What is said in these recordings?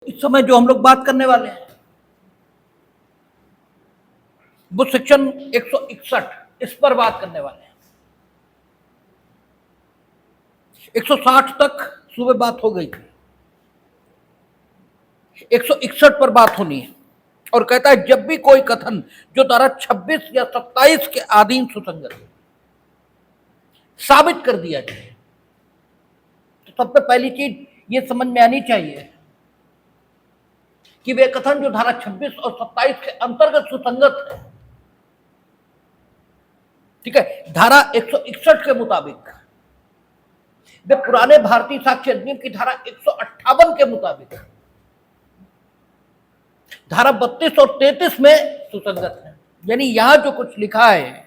इस समय जो हम लोग बात करने वाले हैं वो सेक्शन 161 इस पर बात करने वाले हैं। 160 तक सुबह बात हो गई थी, 161 पर बात होनी है और कहता है जब भी कोई कथन जो धारा 26 या 27 के अधीन सुसंगत साबित कर दिया जाए तो सबसे पहली चीज ये समझ में आनी चाहिए कि वे कथन जो धारा 26 और 27 के अंतर्गत सुसंगत है। ठीक है, धारा 161 के मुताबिक वे पुराने भारतीय साक्ष्य अधिनियम की धारा 158 के मुताबिक धारा 32 और 33 में सुसंगत है। यानी यहां जो कुछ लिखा है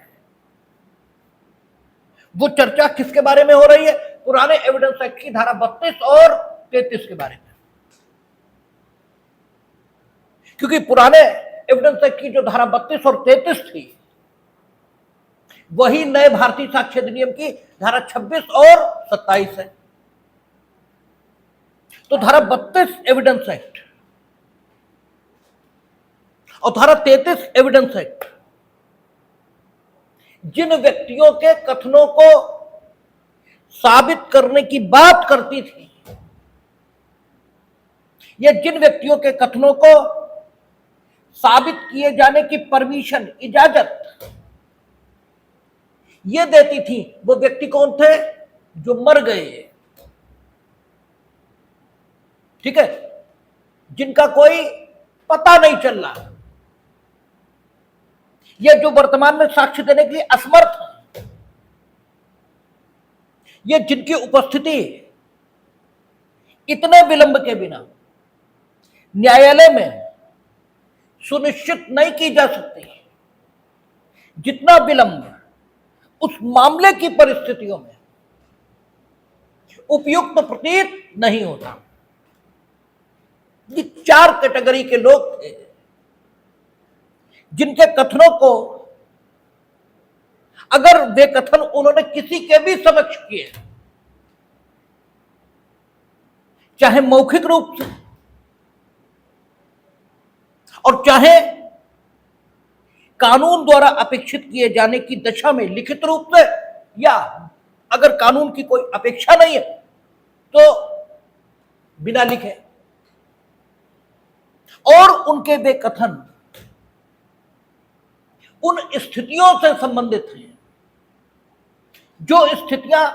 वो चर्चा किसके बारे में हो रही है? पुराने एविडेंस एक्ट की धारा 32 और 33 के बारे में। क्योंकि पुराने एविडेंस एक्ट की जो धारा 32 और 33 थी वही नए भारतीय साक्ष्य अधिनियम की धारा 26 और 27 है। तो धारा 32 एविडेंस एक्ट और धारा 33 एविडेंस एक्ट जिन व्यक्तियों के कथनों को साबित करने की बात करती थी या जिन व्यक्तियों के कथनों को साबित किए जाने की परमिशन, इजाजत ये देती थी, वो व्यक्ति कौन थे? जो मर गए। ठीक है, जिनका कोई पता नहीं चल रहा, ये जो वर्तमान में साक्ष्य देने के लिए असमर्थ है, ये जिनकी उपस्थिति इतने विलंब के बिना न्यायालय में सुनिश्चित नहीं की जा सकती जितना विलंब उस मामले की परिस्थितियों में उपयुक्त प्रतीत नहीं होता। ये 4 कैटेगरी के लोग थे जिनके कथनों को अगर वे कथन उन्होंने किसी के भी समक्ष किए, चाहे मौखिक रूप से और चाहे कानून द्वारा अपेक्षित किए जाने की दशा में लिखित रूप से, या अगर कानून की कोई अपेक्षा नहीं है तो बिना लिखे, और उनके वे कथन उन स्थितियों से संबंधित हैं जो स्थितियां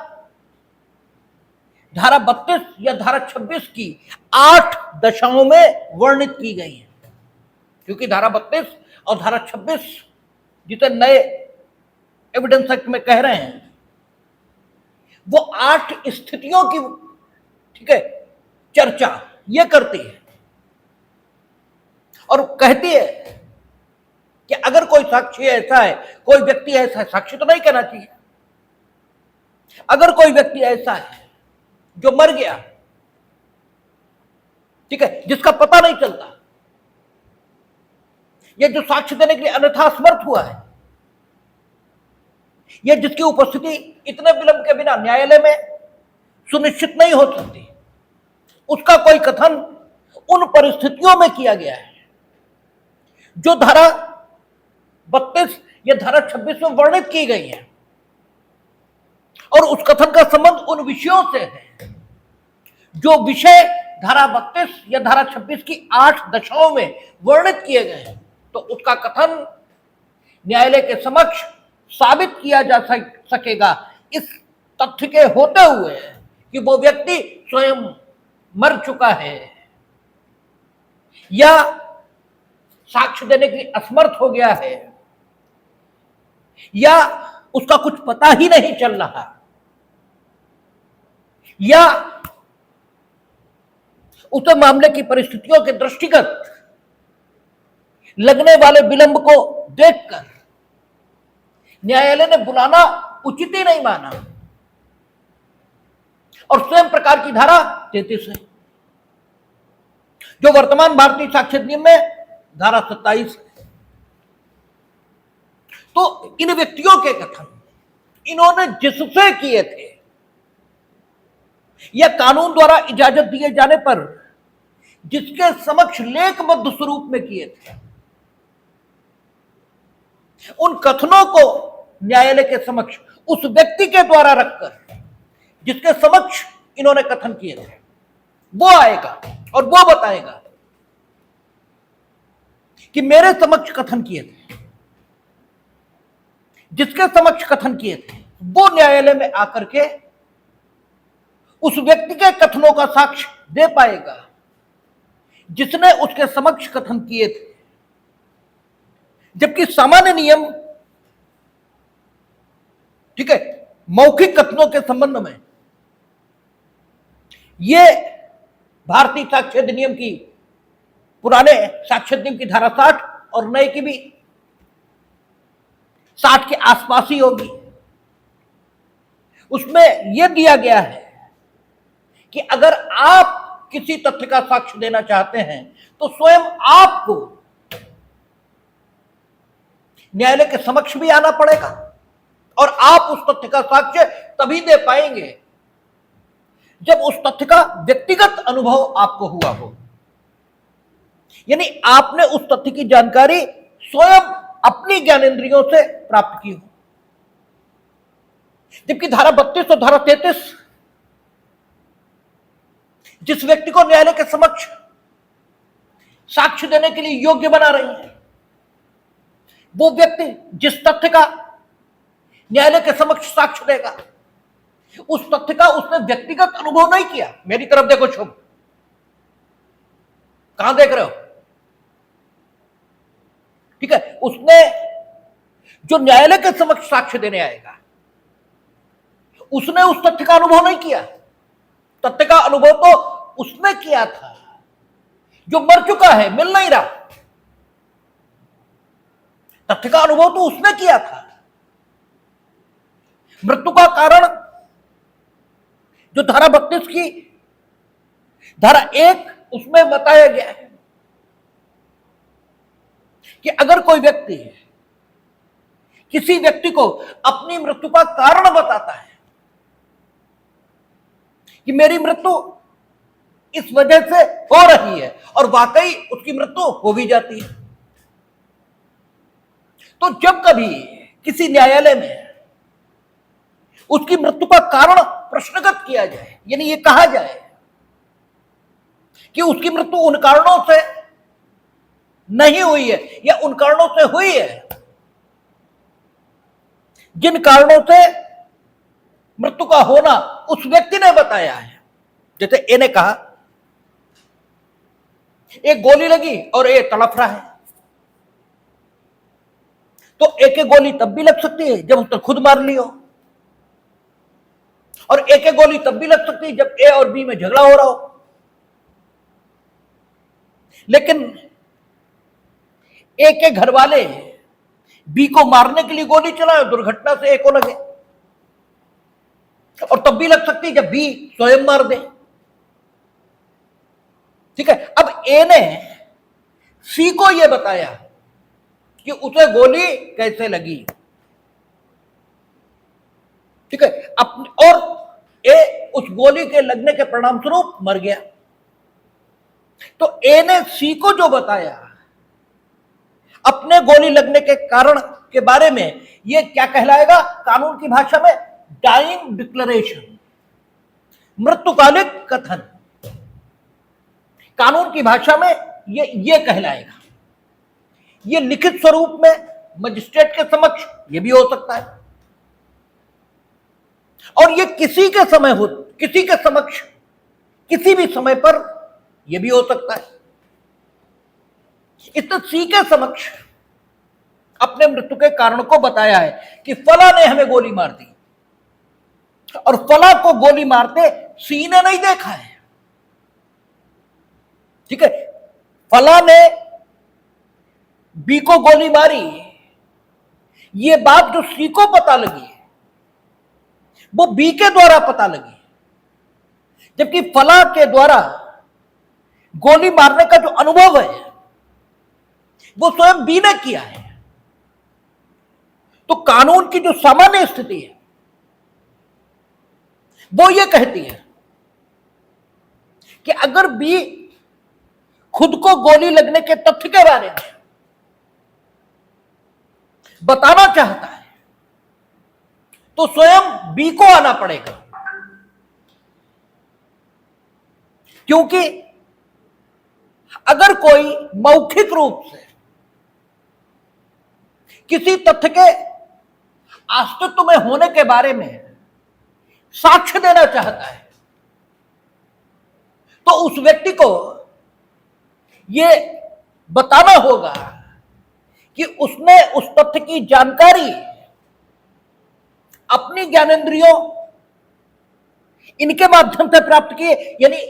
धारा 32 या धारा 26 की 8 दशाओं में वर्णित की गई हैं। क्योंकि धारा 32 और धारा 26 जिसे नए एविडेंस एक्ट में कह रहे हैं वो 8 स्थितियों की, ठीक है, चर्चा ये करती है और कहती है कि अगर कोई साक्षी ऐसा है, कोई व्यक्ति ऐसा है, साक्षी तो नहीं कहना चाहिए, अगर कोई व्यक्ति ऐसा है जो मर गया, ठीक है, जिसका पता नहीं चलता, यह जो साक्ष्य देने के लिए अन्यथा असमर्थ हुआ है, यह जिसकी उपस्थिति इतने विलंब के बिना न्यायालय में सुनिश्चित नहीं हो सकती, उसका कोई कथन उन परिस्थितियों में किया गया है जो धारा 32 या धारा 26 में वर्णित की गई है, और उस कथन का संबंध उन विषयों से है जो विषय धारा 32 या धारा 26 की 8 दशाओं में वर्णित किए गए हैं, तो उसका कथन न्यायालय के समक्ष साबित किया जा सकेगा इस तथ्य के होते हुए कि वो व्यक्ति स्वयं मर चुका है या साक्ष्य देने के लिए असमर्थ हो गया है या उसका कुछ पता ही नहीं चल रहा या उस मामले की परिस्थितियों के दृष्टिगत लगने वाले विलंब को देखकर न्यायालय ने बुलाना उचित ही नहीं माना, और स्वयं प्रकार की धारा 33 है जो वर्तमान भारतीय साक्ष्य अधिनियम में धारा 27 है। तो इन व्यक्तियों के कथन इन्होंने जिससे किए थे या कानून द्वारा इजाजत दिए जाने पर जिसके समक्ष लेखबद्ध स्वरूप में किए थे, उन कथनों को न्यायालय के समक्ष उस व्यक्ति के द्वारा रखकर जिसके समक्ष इन्होंने कथन किए थे, वो आएगा और वो बताएगा कि मेरे समक्ष कथन किए थे, जिसके समक्ष कथन किए थे वो न्यायालय में आकर के उस व्यक्ति के कथनों का साक्ष्य दे पाएगा जिसने उसके समक्ष कथन किए थे। जबकि सामान्य नियम, ठीक है, मौखिक कथनों के संबंध में ये भारतीय साक्ष्य अधिनियम की, पुराने साक्ष्य अधिनियम की धारा 60 और नए की भी 60 के आसपास ही होगी। उसमें यह दिया गया है कि अगर आप किसी तथ्य का साक्ष्य देना चाहते हैं तो स्वयं आपको न्यायालय के समक्ष भी आना पड़ेगा और आप उस तथ्य का साक्ष्य तभी दे पाएंगे जब उस तथ्य का व्यक्तिगत अनुभव आपको हुआ हो, यानी आपने उस तथ्य की जानकारी स्वयं अपनी ज्ञानेंद्रियों से प्राप्त की हो। जबकि धारा 32 और धारा 33 जिस व्यक्ति को न्यायालय के समक्ष साक्ष्य देने के लिए योग्य बना रही है, वो व्यक्ति जिस तथ्य का न्यायालय के समक्ष साक्ष्य देगा उस तथ्य का उसने व्यक्तिगत अनुभव नहीं किया। मेरी तरफ देखो शुभ, कहां देख रहे हो, ठीक है, उसने जो न्यायालय के समक्ष साक्ष्य देने आएगा उसने उस तथ्य का अनुभव नहीं किया। तथ्य का अनुभव तो उसने किया था जो मर चुका है, मिल नहीं रहा। तथ्य का अनुभव तो उसने किया था। मृत्यु का कारण जो धारा 32 की धारा 1 उसमें बताया गया है कि अगर कोई व्यक्ति किसी व्यक्ति को अपनी मृत्यु का कारण बताता है कि मेरी मृत्यु इस वजह से हो रही है और वाकई उसकी मृत्यु हो भी जाती है, तो जब कभी किसी न्यायालय में उसकी मृत्यु का कारण प्रश्नगत किया जाए, यानी ये कहा जाए कि उसकी मृत्यु उन कारणों से नहीं हुई है या उन कारणों से हुई है जिन कारणों से मृत्यु का होना उस व्यक्ति ने बताया है। जैसे ए ने कहा एक गोली लगी और ए तड़प रहा है, तो ए के गोली तब भी लग सकती है जब उसने खुद मार ली हो, और ए के गोली तब भी लग सकती है जब ए और बी में झगड़ा हो रहा हो। लेकिन ए के घर वाले बी को मारने के लिए गोली चलाए, दुर्घटना से ए को लगे, और तब भी लग सकती है जब बी स्वयं मार दे। ठीक है, अब ए ने सी को यह बताया कि उसे गोली कैसे लगी, ठीक है, और ए उस गोली के लगने के परिणाम स्वरूप मर गया। तो ए ने सी को जो बताया अपने गोली लगने के कारण के बारे में, यह क्या कहलाएगा कानून की भाषा में, डाइंग डिक्लेरेशन, मृत्युकालिक कथन। कानून की भाषा में ये कहलाएगा। ये लिखित स्वरूप में मजिस्ट्रेट के समक्ष ये भी हो सकता है, और ये किसी के समक्ष किसी भी समय पर यह भी हो सकता है। इसने सी के समक्ष अपने मृत्यु के कारण को बताया है कि फला ने हमें गोली मार दी, और फला को गोली मारते सी ने नहीं देखा है। ठीक है, फला ने बी को गोली मारी, ये बात जो सी को पता लगी वो बी के द्वारा पता लगी, जबकि फला के द्वारा गोली मारने का जो अनुभव है वो स्वयं बी ने किया है। तो कानून की जो सामान्य स्थिति है वो ये कहती है कि अगर बी खुद को गोली लगने के तथ्य के बारे में बताना चाहता है तो स्वयं बी को आना पड़ेगा, क्योंकि अगर कोई मौखिक रूप से किसी तथ्य के अस्तित्व में होने के बारे में साक्ष्य देना चाहता है तो उस व्यक्ति को यह बताना होगा कि उसने उस तथ्य की जानकारी अपनी ज्ञानेंद्रियों इनके माध्यम से प्राप्त की, यानी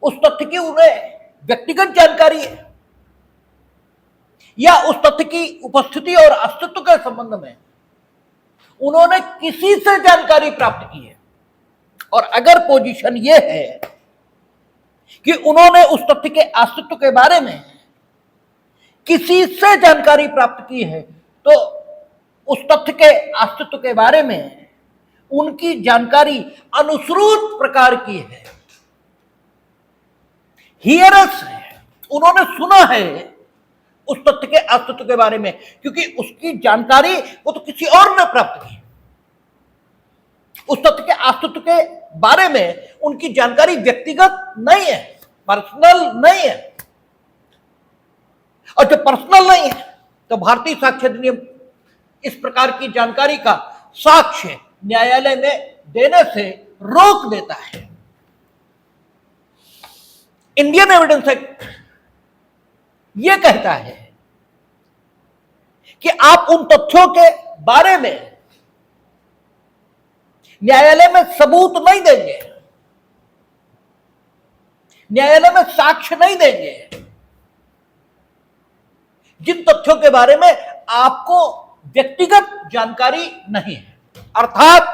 उस तथ्य की उन्हें व्यक्तिगत जानकारी है या उस तथ्य की उपस्थिति और अस्तित्व के संबंध में उन्होंने किसी से जानकारी प्राप्त की है। और अगर पोजीशन यह है कि उन्होंने उस तथ्य के अस्तित्व के बारे में किसी से जानकारी प्राप्त की है तो उस तथ्य के अस्तित्व के बारे में उनकी जानकारी अनुश्रुत प्रकार की है, हियरस है, उन्होंने सुना है उस तथ्य के अस्तित्व के बारे में, क्योंकि उसकी जानकारी वो तो किसी और ने प्राप्त की। उस तथ्य के अस्तित्व के बारे में उनकी जानकारी व्यक्तिगत नहीं है, पर्सनल नहीं है। और जब पर्सनल नहीं है तो भारतीय साक्ष्य अधिनियम इस प्रकार की जानकारी का साक्ष्य न्यायालय में देने से रोक देता है। इंडियन एविडेंस एक्ट यह कहता है कि आप उन तथ्यों के बारे में न्यायालय में सबूत नहीं देंगे, न्यायालय में साक्ष्य नहीं देंगे जिन तथ्यों के बारे में आपको व्यक्तिगत जानकारी नहीं है, अर्थात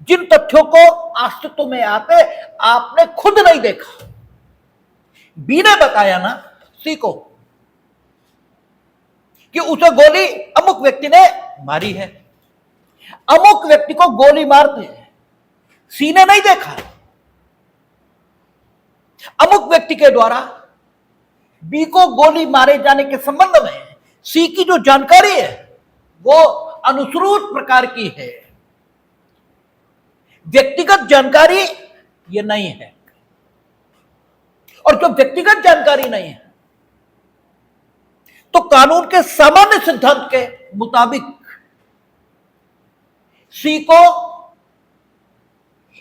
जिन तथ्यों को अस्तित्व में आते आपने खुद नहीं देखा। बी ने बताया ना सी को कि उसे गोली अमुक व्यक्ति ने मारी है, अमुक व्यक्ति को गोली मारते हैं, सी ने नहीं देखा। अमुक व्यक्ति के द्वारा बी को गोली मारे जाने के संबंध में सी की जो जानकारी है वो अनुश्रुत प्रकार की है, व्यक्तिगत जानकारी ये नहीं है। और जो व्यक्तिगत जानकारी नहीं है तो कानून के सामान्य सिद्धांत के मुताबिक सी को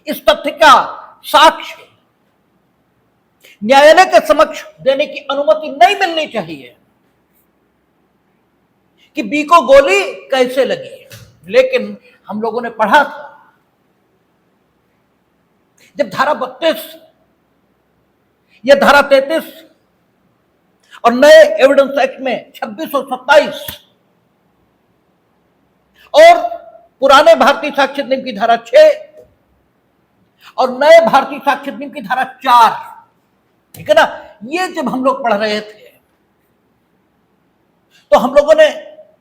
इस तथ्य का साक्ष्य न्यायालय के समक्ष देने की अनुमति नहीं मिलनी चाहिए कि बी को गोली कैसे लगी। लेकिन हम लोगों ने पढ़ा था जब धारा 32 या धारा 33 और नए एविडेंस एक्ट में 26 और 27 और पुराने भारतीय साक्ष्य अधिनियम की धारा 6 और नए भारतीय साक्ष्य अधिनियम की धारा 4, ठीक है ना, ये जब हम लोग पढ़ रहे थे तो हम लोगों ने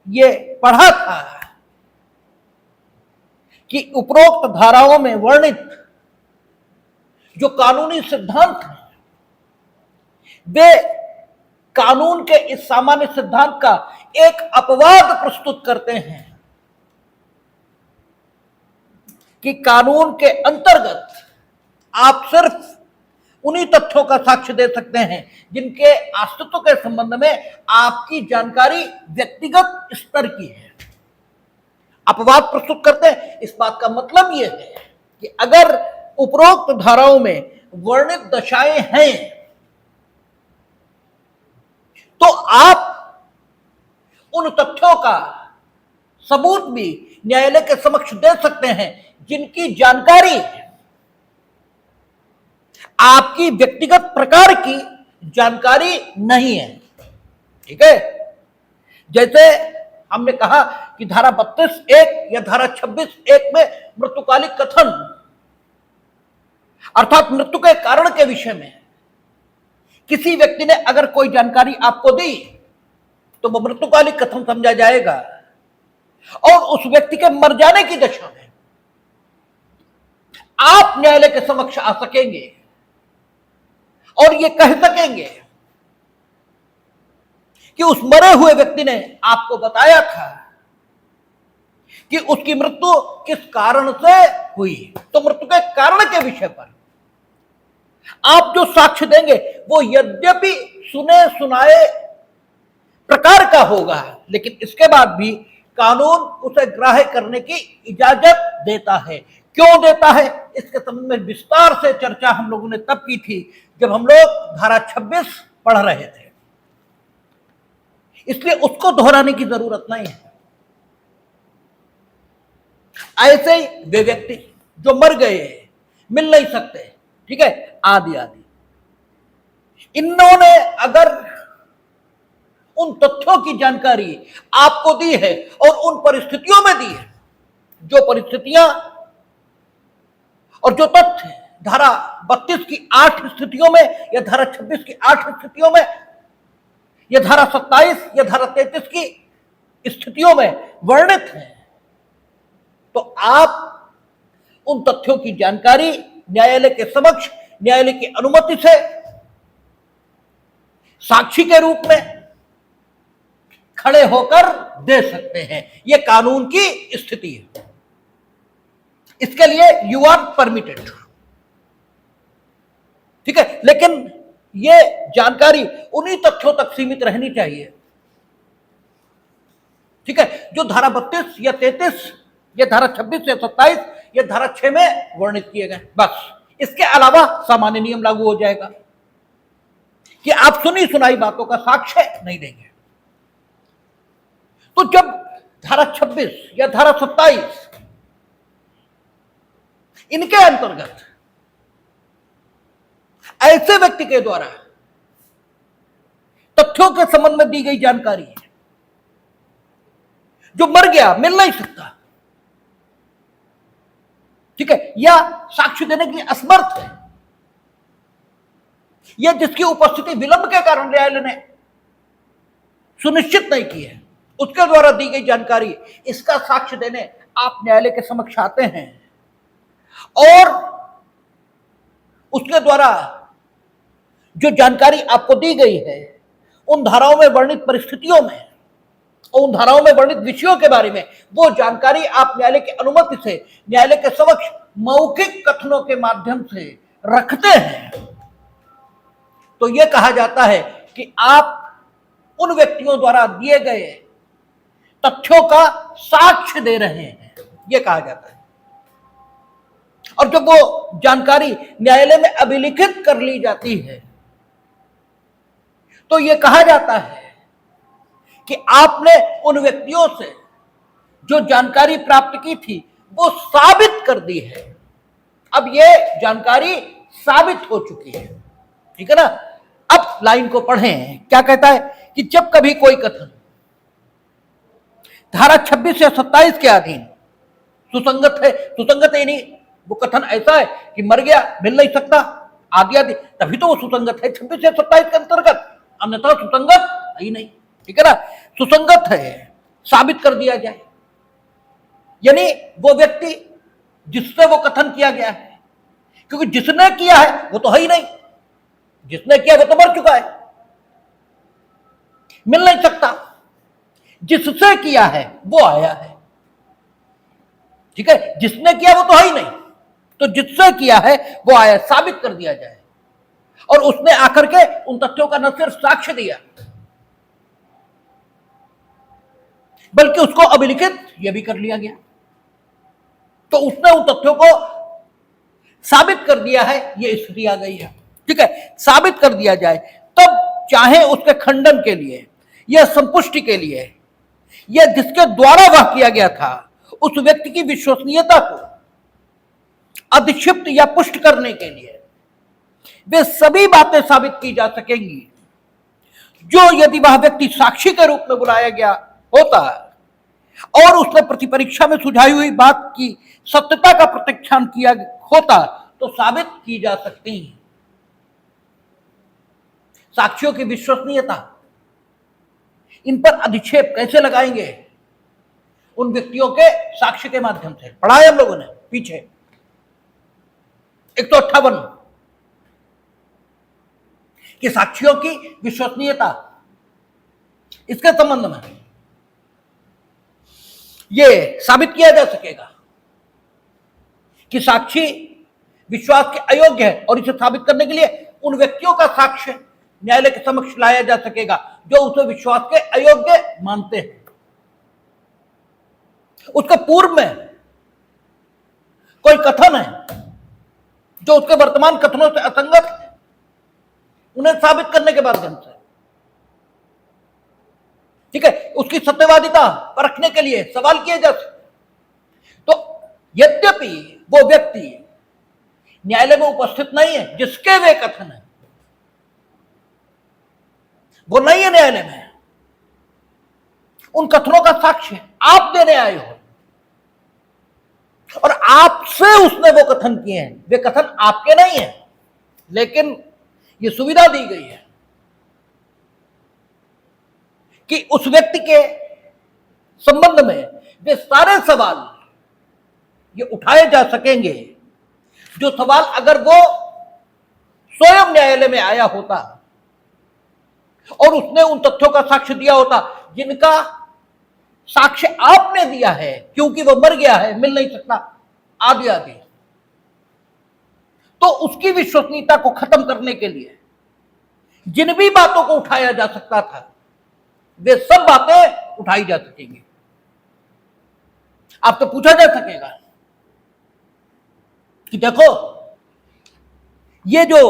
ये पढ़ा था कि उपरोक्त धाराओं में वर्णित जो कानूनी सिद्धांत हैं वे कानून के इस सामान्य सिद्धांत का एक अपवाद प्रस्तुत करते हैं कि कानून के अंतर्गत आप सिर्फ उन्हीं तथ्यों का साक्ष्य दे सकते हैं जिनके अस्तित्व के संबंध में आपकी जानकारी व्यक्तिगत स्तर की है। अपवाद प्रस्तुत करते हैं, इस बात का मतलब यह है कि अगर उपरोक्त धाराओं में वर्णित दशाएं हैं तो आप उन तथ्यों का सबूत भी न्यायालय के समक्ष दे सकते हैं जिनकी जानकारी आपकी व्यक्तिगत प्रकार की जानकारी नहीं है। ठीक है, जैसे हमने कहा कि धारा 32(1) या धारा 26(1) में मृत्युकालिक कथन अर्थात मृत्यु के कारण के विषय में किसी व्यक्ति ने अगर कोई जानकारी आपको दी तो वह मृत्युकालिक कथन समझा जाएगा और उस व्यक्ति के मर जाने की दशा में आप न्यायालय के समक्ष आ सकेंगे और ये कह सकेंगे कि उस मरे हुए व्यक्ति ने आपको बताया था कि उसकी मृत्यु किस कारण से हुई। तो मृत्यु के कारण के विषय पर आप जो साक्ष्य देंगे वो यद्यपि सुने सुनाए प्रकार का होगा, लेकिन इसके बाद भी कानून उसे ग्राह्य करने की इजाजत देता है। क्यों देता है, इसके संबंध में विस्तार से चर्चा हम लोगों ने तब की थी जब हम लोग धारा 26 पढ़ रहे थे, इसलिए उसको दोहराने की जरूरत नहीं है। ऐसे ही वे व्यक्ति जो मर गए मिल नहीं सकते, ठीक है, आदि आदि, इन्होंने अगर उन तथ्यों की जानकारी आपको दी है और उन परिस्थितियों में दी है, जो परिस्थितियां और जो तथ्य धारा 32 की 8 स्थितियों में या धारा 26 की 8 स्थितियों में या धारा 27 या धारा 33 की स्थितियों में वर्णित है, तो आप उन तथ्यों की जानकारी न्यायालय के समक्ष न्यायालय की अनुमति से साक्षी के रूप में खड़े होकर दे सकते हैं। यह कानून की स्थिति है, इसके लिए यू आर परमिटेड, ठीक है। लेकिन यह जानकारी उन्हीं तथ्यों तक सीमित रहनी चाहिए, ठीक है, जो धारा 32 या 33 या धारा 26 या 27 या धारा 6 में वर्णित किए गए। बस इसके अलावा सामान्य नियम लागू हो जाएगा कि आप सुनी सुनाई बातों का साक्ष्य नहीं देंगे। तो जब धारा 26 या धारा 27 इनके अंतर्गत ऐसे व्यक्ति के द्वारा तथ्यों के संबंध में दी गई जानकारी है जो मर गया, मिल नहीं सकता, ठीक है, या साक्ष्य देने के लिए असमर्थ है, या जिसकी उपस्थिति विलंब के कारण न्यायालय ने सुनिश्चित नहीं की है, उसके द्वारा दी गई जानकारी, इसका साक्ष्य देने आप न्यायालय के समक्ष आते हैं और उसके द्वारा जो जानकारी आपको दी गई है उन धाराओं में वर्णित परिस्थितियों में, उन धाराओं में वर्णित विषयों के बारे में वो जानकारी आप न्यायालय की अनुमति से न्यायालय के समक्ष मौखिक कथनों के माध्यम से रखते हैं, तो यह कहा जाता है कि आप उन व्यक्तियों द्वारा दिए गए तथ्यों का साक्ष्य दे रहे हैं, यह कहा जाता है। और जब वो जानकारी न्यायालय में अभिलिखित कर ली जाती है तो यह कहा जाता है कि आपने उन व्यक्तियों से जो जानकारी प्राप्त की थी वो साबित कर दी है। अब यह जानकारी साबित हो चुकी है, ठीक है ना। अब लाइन को पढ़ें, क्या कहता है कि जब कभी कोई कथन धारा 26 या 27 के अधीन सुसंगत है, सुसंगत है नहीं, वो कथन ऐसा है कि मर गया, मिल नहीं सकता, आदि आदि, तभी तो वो सुसंगत है 26 या 27 के अंतर्गत, अन्यथा सुसंगत ही नहीं, ठीक है ना। सुसंगत है, साबित कर दिया जाए, यानी वो व्यक्ति जिससे वो कथन किया गया है, क्योंकि जिसने किया है वो तो है ही नहीं, जिसने किया वो तो मर चुका है, मिल नहीं सकता, जिससे किया है वो आया है, ठीक है, जिसने किया वो तो है ही नहीं, तो जिससे किया है वो आया, साबित कर दिया जाए। और उसने आकर के उन तथ्यों का न सिर्फ साक्ष्य दिया बल्कि उसको अभिलिखित यह भी कर लिया गया, तो उसने उन तथ्यों को साबित कर दिया है, यह स्थिति आ गई है, ठीक है। साबित कर दिया जाए तब चाहे उसके खंडन के लिए या संपुष्टि के लिए या जिसके द्वारा वह किया गया था उस व्यक्ति की विश्वसनीयता को अधिक्षिप्त या पुष्ट करने के लिए वे सभी बातें साबित की जा सकेंगी जो यदि वह व्यक्ति साक्षी के रूप में बुलाया गया होता और उसने प्रतिपरीक्षा में सुझाई हुई बात की सत्यता का प्रत्याख्यान किया होता तो साबित की जा सकती है। साक्ष्यों की विश्वसनीयता, इन पर अधिक्षेप कैसे लगाएंगे, उन व्यक्तियों के साक्ष्य के माध्यम से पढ़ा है हम लोगों ने पीछे 158 कि साक्ष्यों की विश्वसनीयता, इसके संबंध में यह साबित किया जा सकेगा कि साक्षी विश्वास के अयोग्य है, और इसे साबित करने के लिए उन व्यक्तियों का साक्ष्य न्यायालय के समक्ष लाया जा सकेगा जो उसे विश्वास के अयोग्य मानते हैं। उसके पूर्व में कोई कथन है जो उसके वर्तमान कथनों से असंगत है, उन्हें साबित करने के माध्यम से, ठीक है, उसकी सत्यवादिता परखने के लिए सवाल किए जा सकते। तो यद्यपि वो व्यक्ति न्यायालय में उपस्थित नहीं है जिसके वे कथन है, वो नहीं है न्यायालय में, उन कथनों का साक्ष्य आप देने आए हो और आपसे उसने वो कथन किए हैं, वे कथन आपके नहीं है, लेकिन ये सुविधा दी गई है कि उस व्यक्ति के संबंध में वे सारे सवाल ये उठाए जा सकेंगे जो सवाल अगर वो स्वयं न्यायालय में आया होता और उसने उन तथ्यों का साक्ष्य दिया होता जिनका साक्ष्य आपने दिया है, क्योंकि वो मर गया है, मिल नहीं सकता, आदि आदि, तो उसकी विश्वसनीयता को खत्म करने के लिए जिन भी बातों को उठाया जा सकता था वे सब बातें उठाई जा सकेंगी। आपसे पूछा जा सकेगा कि देखो ये जो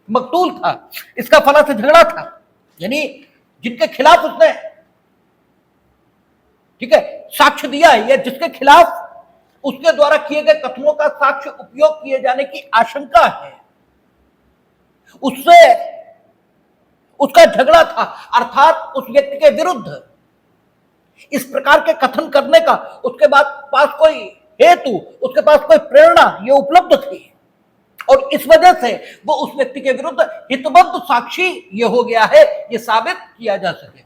मकतूल था इसका फला से झगड़ा था, यानी जिनके खिलाफ उसने, ठीक है, साक्ष्य दिया है या जिसके खिलाफ उसके द्वारा किए गए कथनों का साक्ष्य उपयोग किए जाने की आशंका है, उससे उसका झगड़ा था, अर्थात उस व्यक्ति के विरुद्ध इस प्रकार के कथन करने का उसके पास कोई हेतु, उसके पास कोई प्रेरणा ये उपलब्ध थी, और इस वजह से वो उस व्यक्ति के विरुद्ध हितबद्ध साक्षी ये हो गया है, ये साबित किया जा सकेगा।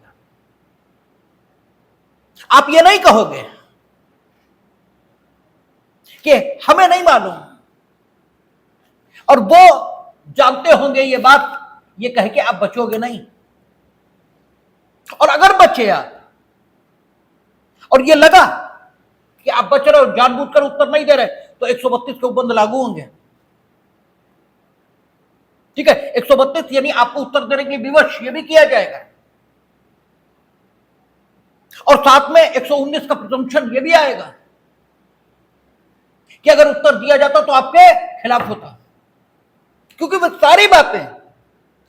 आप ये नहीं कहोगे कि हमें नहीं मालूम और वो जानते होंगे ये बात, ये कह के आप बचोगे नहीं। और अगर बचे आप और ये लगा कि आप बच रहे हो, जानबूझकर उत्तर नहीं दे रहे, तो 132 के उपबंध लागू होंगे, ठीक है। 132 यानी आपको उत्तर देने के लिए विवश ये भी किया जाएगा, और साथ में 119 का प्रिजम्पशन ये भी आएगा कि अगर उत्तर दिया जाता तो आपके खिलाफ होता, क्योंकि वह सारी बातें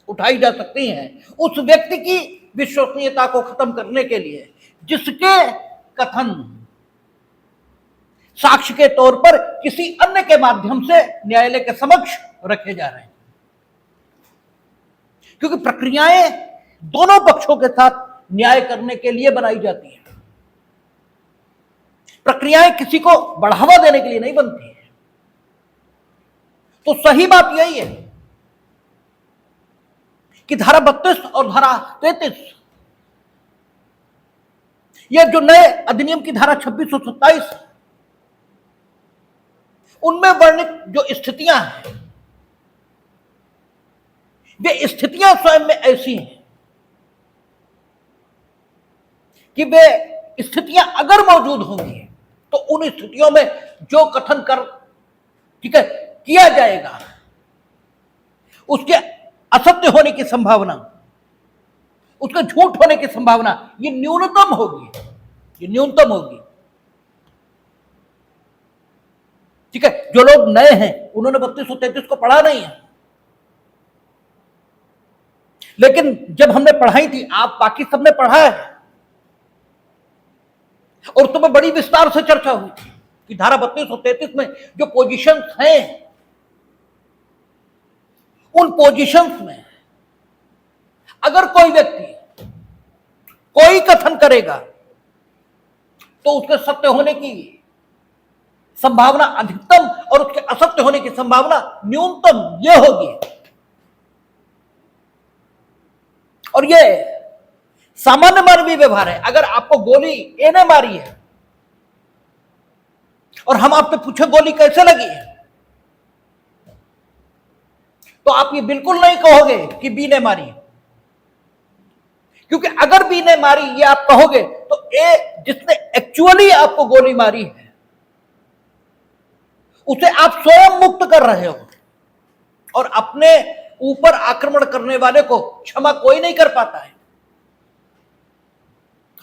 उठाई जा सकती हैं उस व्यक्ति की विश्वसनीयता को खत्म करने के लिए जिसके कथन साक्ष्य के तौर पर किसी अन्य के माध्यम से न्यायालय के समक्ष रखे जा रहे हैं, क्योंकि प्रक्रियाएं दोनों पक्षों के साथ न्याय करने के लिए बनाई जाती हैं। प्रक्रियाएं किसी को बढ़ावा देने के लिए नहीं बनती है। तो सही बात यही है कि धारा 32 और धारा 33, यह जो नए अधिनियम की धारा 26 और 27, उनमें वर्णित जो स्थितियां हैं वे स्थितियां स्वयं में ऐसी हैं कि वे स्थितियां अगर मौजूद होंगी तो उन स्थितियों में जो कथन कर, ठीक है, किया जाएगा उसके असत्य होने की संभावना, उसके झूठ होने की संभावना ये न्यूनतम होगी, ये न्यूनतम होगी, ठीक है। जो लोग नए हैं उन्होंने 32 और 33 को पढ़ा नहीं है, लेकिन जब हमने पढ़ाई थी, आप बाकी सबने पढ़ा है और तुम्हें बड़ी विस्तार से चर्चा हुई थी कि धारा 32 और 33 में जो पोजीशंस हैं, उन पोजीशंस में अगर कोई व्यक्ति कोई कथन करेगा तो उसके सत्य होने की संभावना अधिकतम और उसके असत्य होने की संभावना न्यूनतम यह होगी। और यह सामान्य मानवीय व्यवहार है। अगर आपको गोली ए ने मारी है और हम आपसे पूछे गोली कैसे लगी है, तो आप ये बिल्कुल नहीं कहोगे कि बी ने मारी, क्योंकि अगर बी ने मारी ये आप कहोगे तो ए जिसने एक्चुअली आपको गोली मारी है उसे आप स्वयं मुक्त कर रहे हो, और अपने ऊपर आक्रमण करने वाले को क्षमा कोई नहीं कर पाता है।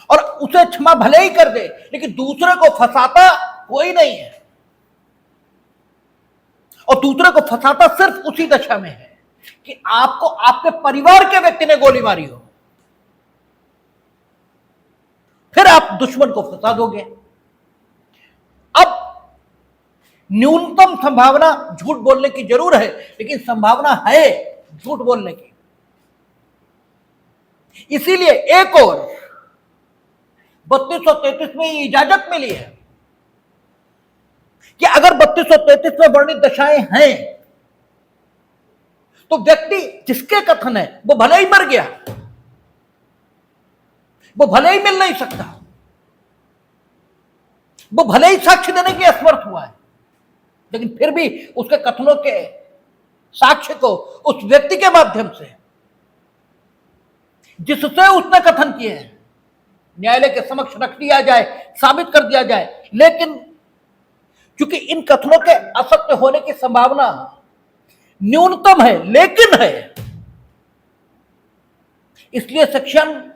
और उसे क्षमा भले ही कर दे लेकिन दूसरे को फंसाता कोई नहीं है, और दूसरे को फंसाता सिर्फ उसी दशा में है कि आपको आपके परिवार के व्यक्ति ने गोली मारी हो, फिर आप दुश्मन को फंसा दोगे। अब न्यूनतम संभावना झूठ बोलने की जरूर है, लेकिन संभावना है झूठ बोलने की। इसीलिए एक और 3233 में इजाजत मिली है कि अगर 3233 में वर्णित दशाएं हैं तो व्यक्ति जिसके कथन है वो भले ही मर गया, वो भले ही मिल नहीं सकता, वो भले ही साक्ष्य देने की असमर्थ हुआ है, लेकिन फिर भी उसके कथनों के साक्ष्य को उस व्यक्ति के माध्यम से जिससे उसने कथन किए हैं न्यायालय के समक्ष रख दिया जाए, साबित कर दिया जाए। लेकिन क्योंकि इन कथनों के असत्य होने की संभावना न्यूनतम है लेकिन है, इसलिए सेक्शन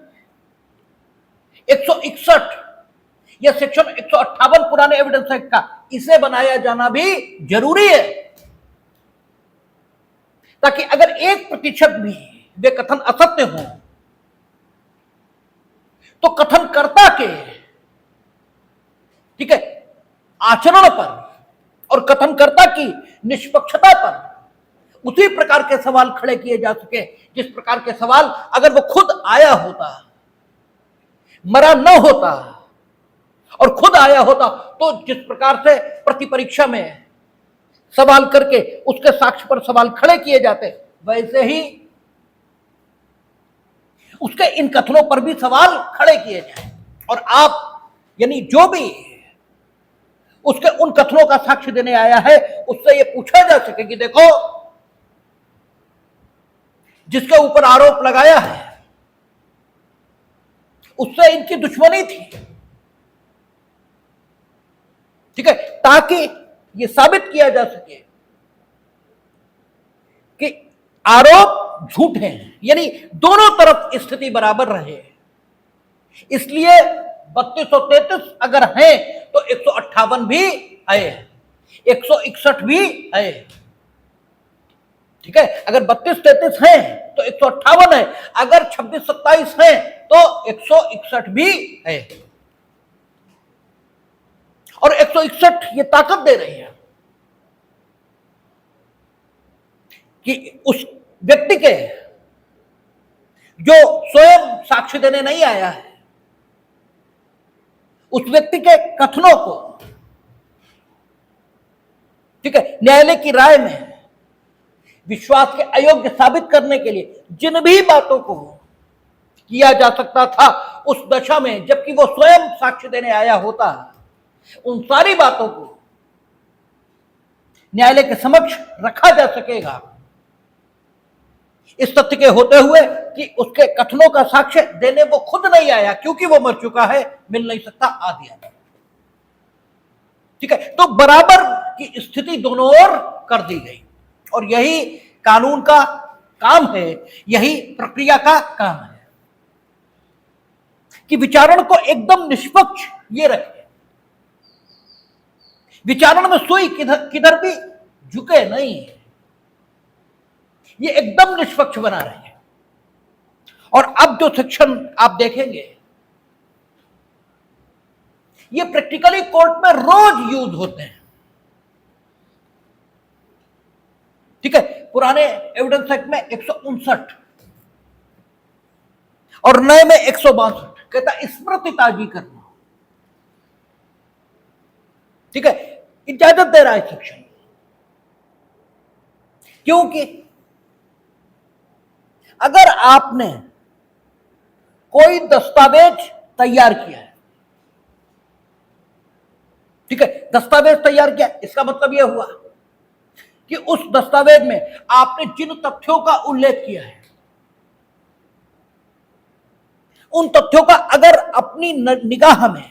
161 या सेक्शन 158 पुराने एविडेंस एक्ट का इसे बनाया जाना भी जरूरी है, ताकि अगर 1% भी वे कथन असत्य हों तो कथनकर्ता के ठीक है आचरण पर और कथनकर्ता की निष्पक्षता पर उसी प्रकार के सवाल खड़े किए जा सके जिस प्रकार के सवाल अगर वो खुद आया होता, मरा न होता और खुद आया होता तो जिस प्रकार से प्रतिपरीक्षा में सवाल करके उसके साक्ष्य पर सवाल खड़े किए जाते, वैसे ही उसके इन कथनों पर भी सवाल खड़े किए जाए, और आप यानी जो भी उसके उन कथनों का साक्ष्य देने आया है उससे यह पूछा जा सके कि देखो जिसके ऊपर आरोप लगाया है उससे इनकी दुश्मनी थी, ठीक है, ताकि यह साबित किया जा सके कि आरोप झूठ है, यानी दोनों तरफ स्थिति बराबर रहे। इसलिए 3233 अगर है तो 158 भी है, 161 भी है, ठीक है। अगर 3233 है तो 158 है, अगर 2627 है तो 161 भी है, और 161 ये ताकत दे रही है कि उस व्यक्ति के जो स्वयं साक्ष्य देने नहीं आया है उस व्यक्ति के कथनों को ठीक है न्यायालय की राय में विश्वास के अयोग्य साबित करने के लिए जिन भी बातों को किया जा सकता था उस दशा में जबकि वो स्वयं साक्ष्य देने आया होता, उन सारी बातों को न्यायालय के समक्ष रखा जा सकेगा इस तथ्य के होते हुए कि उसके कथनों का साक्ष्य देने वो खुद नहीं आया क्योंकि वो मर चुका है, मिल नहीं सकता आदि आदि, ठीक है। तो बराबर की स्थिति दोनों ओर कर दी गई, और यही कानून का काम है, यही प्रक्रिया का काम है कि विचारण को एकदम निष्पक्ष ये रखे, विचारण में सुई किधर भी झुके नहीं, ये एकदम निष्पक्ष बना रहे हैं। और अब जो सेक्शन आप देखेंगे ये प्रैक्टिकली कोर्ट में रोज यूज होते हैं, ठीक है। पुराने एविडेंस एक्ट में 159 और नए में 162 कहता स्मृति ताजी करना, ठीक है, इजाजत दे रहा है सेक्शन, क्योंकि अगर आपने कोई दस्तावेज तैयार किया है, ठीक है, दस्तावेज तैयार किया, इसका मतलब यह हुआ कि उस दस्तावेज में आपने जिन तथ्यों का उल्लेख किया है, उन तथ्यों का अगर अपनी निगाह में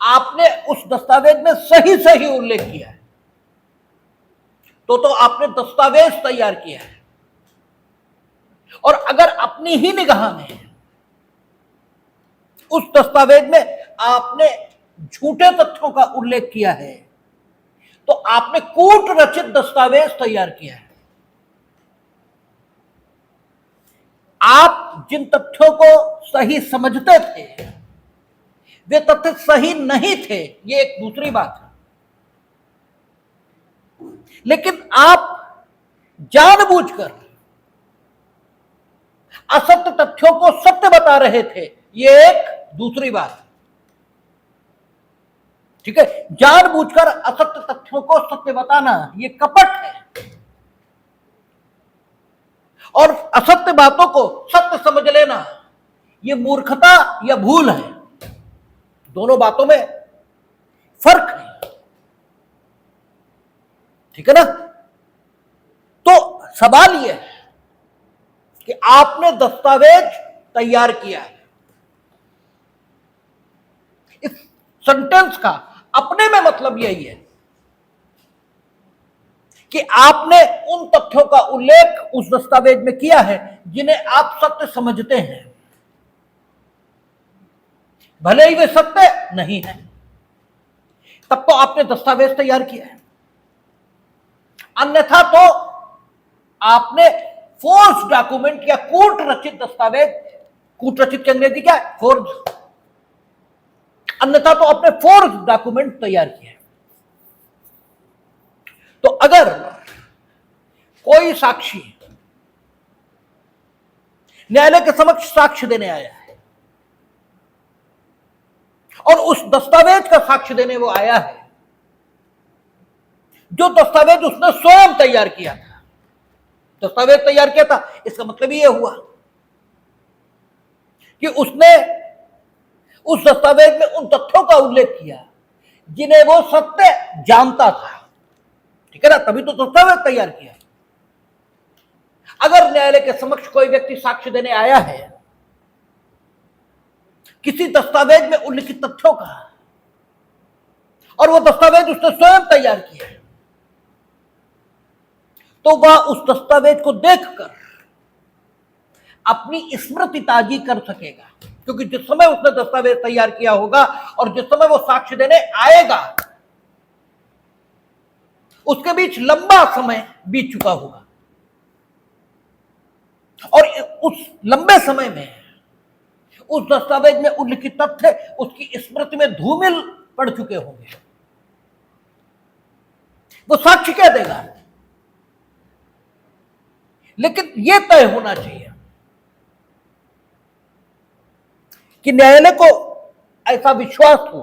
आपने उस दस्तावेज में सही सही उल्लेख किया है, तो आपने दस्तावेज तैयार किया है। और अगर अपनी ही निगाह में उस दस्तावेज में आपने झूठे तथ्यों का उल्लेख किया है, तो आपने कूट रचित दस्तावेज तैयार किया है। आप जिन तथ्यों को सही समझते थे वे तथ्य सही नहीं थे, ये एक दूसरी बात है, लेकिन आप जानबूझकर असत्य तथ्यों को सत्य बता रहे थे, ये एक दूसरी बात है। ठीक है, जानबूझकर असत्य तथ्यों को सत्य बताना ये कपट है, और असत्य बातों को सत्य समझ लेना ये मूर्खता या भूल है। दोनों बातों में फर्क है, ठीक है ना। तो सवाल यह है कि आपने दस्तावेज तैयार किया है। इस सेंटेंस का अपने में मतलब यही है कि आपने उन तथ्यों का उल्लेख उस दस्तावेज में किया है जिन्हें आप सत्य समझते हैं, भले ही वे सत्य नहीं है, तब तो आपने दस्तावेज तैयार किया है। अन्यथा तो आपने फोर्स डॉक्यूमेंट या कूट रचित दस्तावेज, कूट रचित की अंग्रेजी क्या है? फोर्ज। अन्यथा तो आपने फोर्स डॉक्यूमेंट तैयार किया है। तो अगर कोई साक्षी न्यायालय के समक्ष साक्ष्य देने आया है और उस दस्तावेज का साक्ष्य देने वो आया है जो दस्तावेज उसने स्वयं तैयार किया था, दस्तावेज तैयार किया था, इसका मतलब ये हुआ कि उसने उस दस्तावेज में उन तथ्यों का उल्लेख किया जिन्हें वो सत्य जानता था, ठीक है ना, तभी तो दस्तावेज तैयार किया। अगर न्यायालय के समक्ष कोई व्यक्ति साक्ष्य देने आया है किसी दस्तावेज में उल्लिखित तथ्यों का और वो दस्तावेज उसने स्वयं तैयार किया है, तो वह उस दस्तावेज को देखकर अपनी स्मृति ताजी कर सकेगा, क्योंकि जिस समय उसने दस्तावेज तैयार किया होगा और जिस समय वो साक्ष्य देने आएगा उसके बीच लंबा समय बीत चुका होगा, और उस लंबे समय में उस दस्तावेज में उल्लिखित तथ्य उसकी स्मृति में धूमिल पड़ चुके होंगे। वो साक्ष्य क्या देगा, लेकिन यह तय होना चाहिए कि न्यायालय को ऐसा विश्वास हो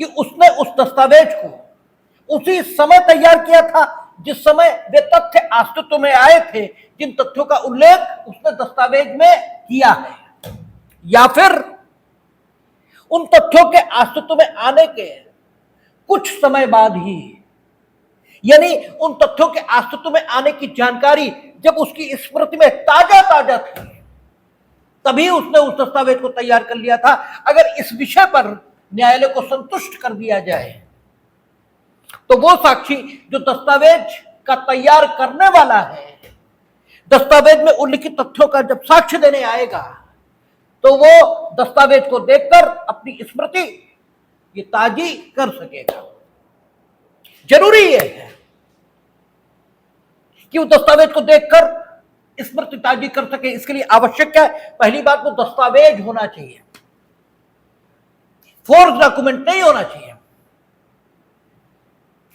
कि उसने उस दस्तावेज को उसी समय तैयार किया था जिस समय वे तथ्य अस्तित्व में आए थे, जिन तथ्यों का उल्लेख उसने दस्तावेज में किया है, या फिर उन तथ्यों के अस्तित्व में आने के कुछ समय बाद ही, यानी उन तथ्यों के अस्तित्व में आने की जानकारी जब उसकी स्मृति में ताजा ताजा थी तभी उसने उस दस्तावेज को तैयार कर लिया था। अगर इस विषय पर न्यायालय को संतुष्ट कर दिया जाए तो वो साक्षी जो दस्तावेज का तैयार करने वाला है, दस्तावेज में उल्लिखित तथ्यों का जब साक्ष्य देने आएगा तो वो दस्तावेज को देखकर अपनी स्मृति ये ताजी कर सकेगा। जरूरी यह है कि वो दस्तावेज को देखकर स्मृति ताजी कर सके। इसके लिए आवश्यक क्या है? पहली बात वो दस्तावेज होना चाहिए, फोर्स डॉक्यूमेंट नहीं होना चाहिए,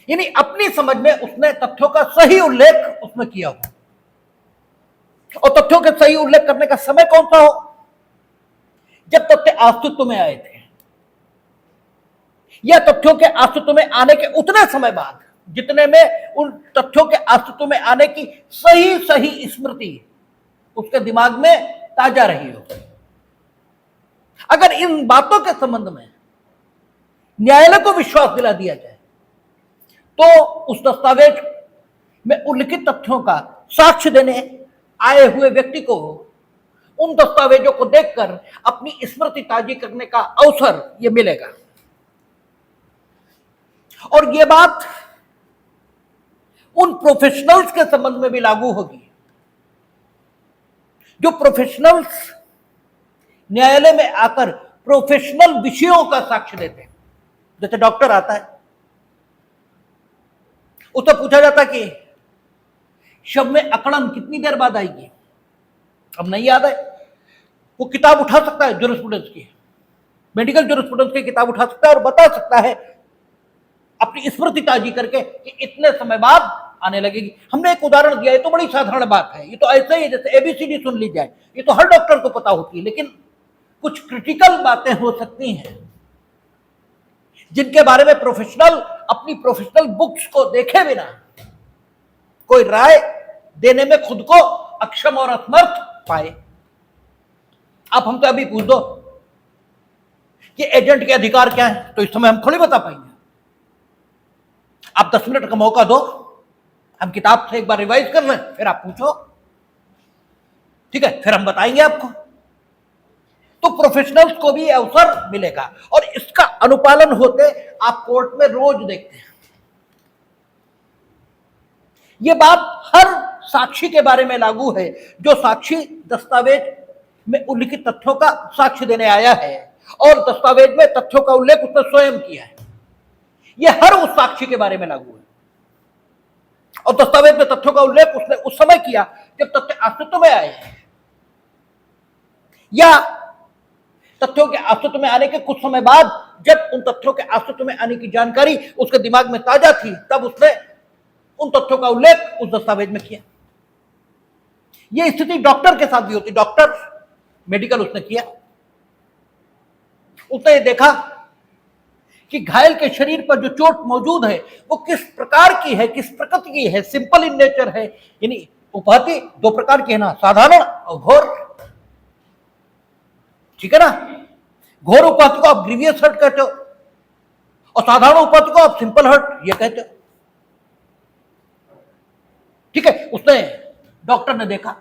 यानी अपनी समझ में उसने तथ्यों का सही उल्लेख उसमें किया हो, और तथ्यों के सही उल्लेख करने का समय कौन सा हो? जब तथ्य अस्तित्व में आए थे, या तथ्यों के अस्तित्व में आने के उतने समय बाद जितने में उन तथ्यों के अस्तित्व में आने की सही सही स्मृति उसके दिमाग में ताजा रही हो। अगर इन बातों के संबंध में न्यायालय को विश्वास दिला दिया जाए तो उस दस्तावेज में उल्लिखित तथ्यों का साक्ष्य देने आए हुए व्यक्ति को उन दस्तावेजों को देखकर अपनी स्मृति ताजी करने का अवसर यह मिलेगा। और यह बात उन प्रोफेशनल्स के संबंध में भी लागू होगी जो प्रोफेशनल्स न्यायालय में आकर प्रोफेशनल विषयों का साक्ष्य देते हैं। जैसे डॉक्टर आता है, उससे पूछा जाता कि शव में अकड़न कितनी देर बाद आएगी, अब नहीं याद है, वो किताब उठा सकता है ज्यूरिस्प्रूडेंस की, मेडिकल ज्यूरिस्प्रूडेंस की किताब उठा सकता है और बता सकता है अपनी स्मृति ताजी करके कि इतने समय बाद आने लगेगी। हमने एक उदाहरण दिया, ये तो बड़ी साधारण बात है, ये तो ऐसे ही जैसे एबीसीडी सुन ली जाए, ये तो हर डॉक्टर को पता होती है। लेकिन कुछ क्रिटिकल बातें हो सकती हैं जिनके बारे में प्रोफेशनल अपनी प्रोफेशनल बुक्स को देखे बिना कोई राय देने में खुद को अक्षम और असमर्थ पाए। आप हमसे अभी पूछ दो कि एजेंट के अधिकार क्या है, तो इस समय हम थोड़ी बता पाएंगे। आप 10 मिनट का मौका दो, हम किताब से एक बार रिवाइज कर लें, फिर आप पूछो, ठीक है, फिर हम बताएंगे आपको। तो प्रोफेशनल्स को भी अवसर मिलेगा और इसका अनुपालन होते आप कोर्ट में रोज देखते हैं। यह बात हर साक्षी के बारे में लागू है जो साक्षी दस्तावेज में उल्लिखित तथ्यों का साक्ष्य देने आया है और दस्तावेज में तथ्यों का उल्लेख उसने स्वयं किया है। यह हर उस साक्षी के बारे में लागू है और दस्तावेज में तथ्यों का उल्लेख उसने उस समय किया जब तथ्य अस्तित्व में आए या तथ्यों के अस्तित्व में आने के कुछ समय बाद जब उन तथ्यों के अस्तित्व में आने की जानकारी उसके दिमाग में ताजा थी, तब उसने उन तथ्यों का उल्लेख उस दस्तावेज में किया। यह स्थिति डॉक्टर के साथ भी होती। डॉक्टर मेडिकल उसने किया, उसने देखा कि घायल के शरीर पर जो चोट मौजूद है वो किस प्रकार की है, किस प्रकृति की है, सिंपल इन नेचर है, यानी उपाधि 2 प्रकार की है ना, साधारण और घोर, ठीक है ना। घोर उपाधि को आप ग्रीवियस हर्ट कहते हो और साधारण उपाधि को आप सिंपल हर्ट ये कहते हो, ठीक है। उसने डॉक्टर ने देखा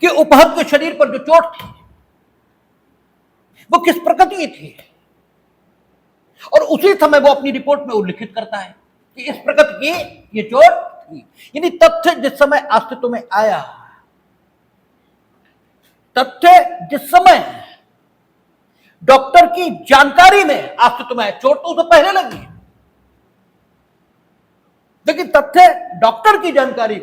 कि उपहत के शरीर पर जो चोट थी वो किस प्रकृति की थी और उसी समय वो अपनी रिपोर्ट में उल्लिखित करता है कि इस प्रकृति की ये चोट थी। यानी तथ्य जिस समय अस्तित्व में आया, तथ्य जिस समय डॉक्टर की जानकारी में अस्तित्व में आया, चोट तो उसे पहले लगी, लेकिन तथ्य डॉक्टर की जानकारी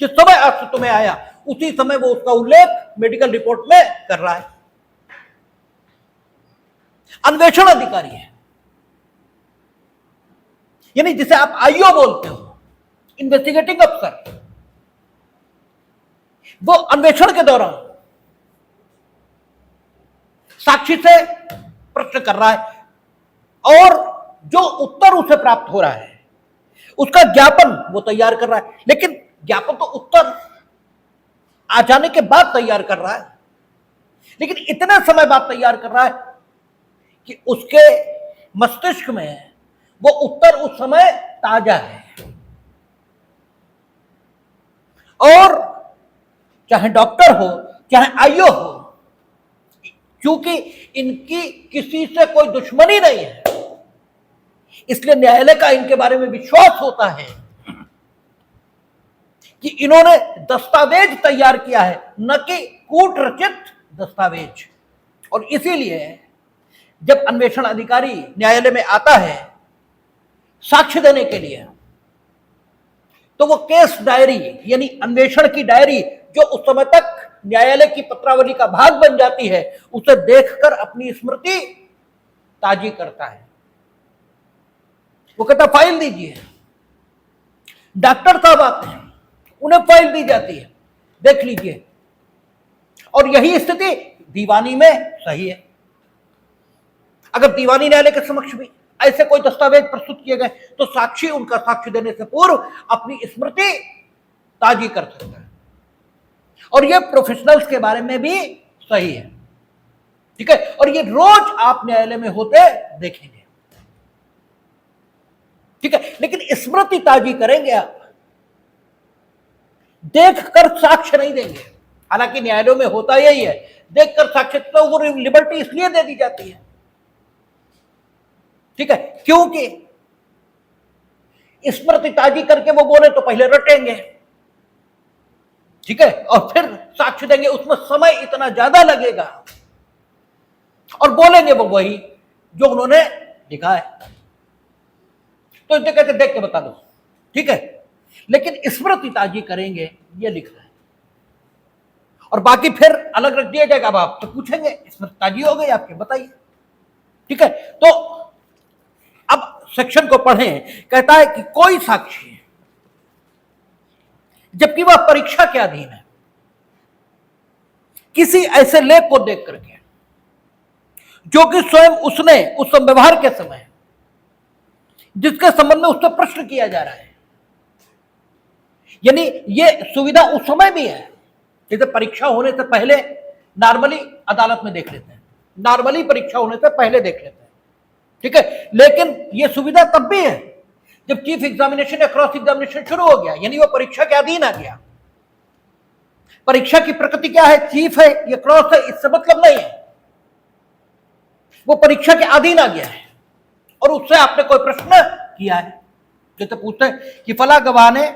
जिस समय अस्तित्व में आया उसी समय वो उसका उल्लेख मेडिकल रिपोर्ट में कर रहा है। अन्वेषण अधिकारी है, यानी जिसे आप आईओ बोलते हो, इन्वेस्टिगेटिंग अफसर, वो अन्वेषण के दौरान साक्षी से प्रश्न कर रहा है और जो उत्तर उसे प्राप्त हो रहा है उसका ज्ञापन वो तैयार कर रहा है। लेकिन ज्ञापन तो उत्तर आ जाने के बाद तैयार कर रहा है, लेकिन इतने समय बाद तैयार कर रहा है कि उसके मस्तिष्क में वो उत्तर उस समय ताजा है। और चाहे डॉक्टर हो चाहे आईओ हो, क्योंकि इनकी किसी से कोई दुश्मनी नहीं है, इसलिए न्यायालय का इनके बारे में विश्वास होता है कि इन्होंने दस्तावेज तैयार किया है, न कि कूट रचित दस्तावेज। और इसीलिए जब अन्वेषण अधिकारी न्यायालय में आता है साक्ष्य देने के लिए, तो वो केस डायरी यानी अन्वेषण की डायरी जो उस समय तक न्यायालय की पत्रावली का भाग बन जाती है, उसे देखकर अपनी स्मृति ताजी करता है। वो कहता फाइल दीजिए, डॉक्टर साहब आते हैं, उन्हें फाइल दी जाती है, देख लीजिए। और यही स्थिति दीवानी में सही है। अगर दीवानी न्यायालय के समक्ष भी ऐसे कोई दस्तावेज प्रस्तुत किए गए तो साक्षी उनका साक्ष्य देने से पूर्व अपनी स्मृति ताजी कर सकता है। और यह प्रोफेशनल्स के बारे में भी सही है, ठीक है। और ये रोज आप न्यायालय में होते देखेंगे। ठीक है, लेकिन स्मृति ताजी करेंगे आप, देखकर साक्ष्य नहीं देंगे। हालांकि न्यायालयों में होता यही है, देखकर साक्ष्य, तो वो लिबर्टी इसलिए दे दी जाती है, ठीक है, क्योंकि स्मृति ताजी करके वो बोले तो पहले रटेंगे, ठीक है, और फिर साक्ष्य देंगे, उसमें समय इतना ज्यादा लगेगा, और बोलेंगे वो वही जो उन्होंने लिखा है, तो इनसे कहते देख के बता दो, ठीक है, लेकिन स्मृति ताजी करेंगे ये लिखा है, और बाकी फिर अलग रख दिया जाएगा। अब आप तो पूछेंगे स्मृति ताजी हो गई आपके, बताइए, ठीक है। तो अब सेक्शन को पढ़ें, कहता है कि कोई साक्षी जबकि वह परीक्षा के अधीन है, किसी ऐसे लेख को देख करके जो कि स्वयं उसने उस व्यवहार के समय जिसके संबंध में उससे प्रश्न किया जा रहा है, यानी ये सुविधा उस समय भी है, जैसे परीक्षा होने से पहले नॉर्मली अदालत में देख लेते हैं, नॉर्मली परीक्षा होने से पहले देख लेते हैं, ठीक है, लेकिन ये सुविधा तब भी है जब चीफ एग्जामिनेशन या क्रॉस एग्जामिनेशन शुरू हो गया, यानी वो परीक्षा के अधीन आ गया। परीक्षा की प्रकृति क्या है, चीफ है या क्रॉस है, इससे मतलब नहीं है, वो परीक्षा के अधीन आ गया है और उससे आपने कोई प्रश्न किया है, जैसे पूछते हैं कि फला गवाह ने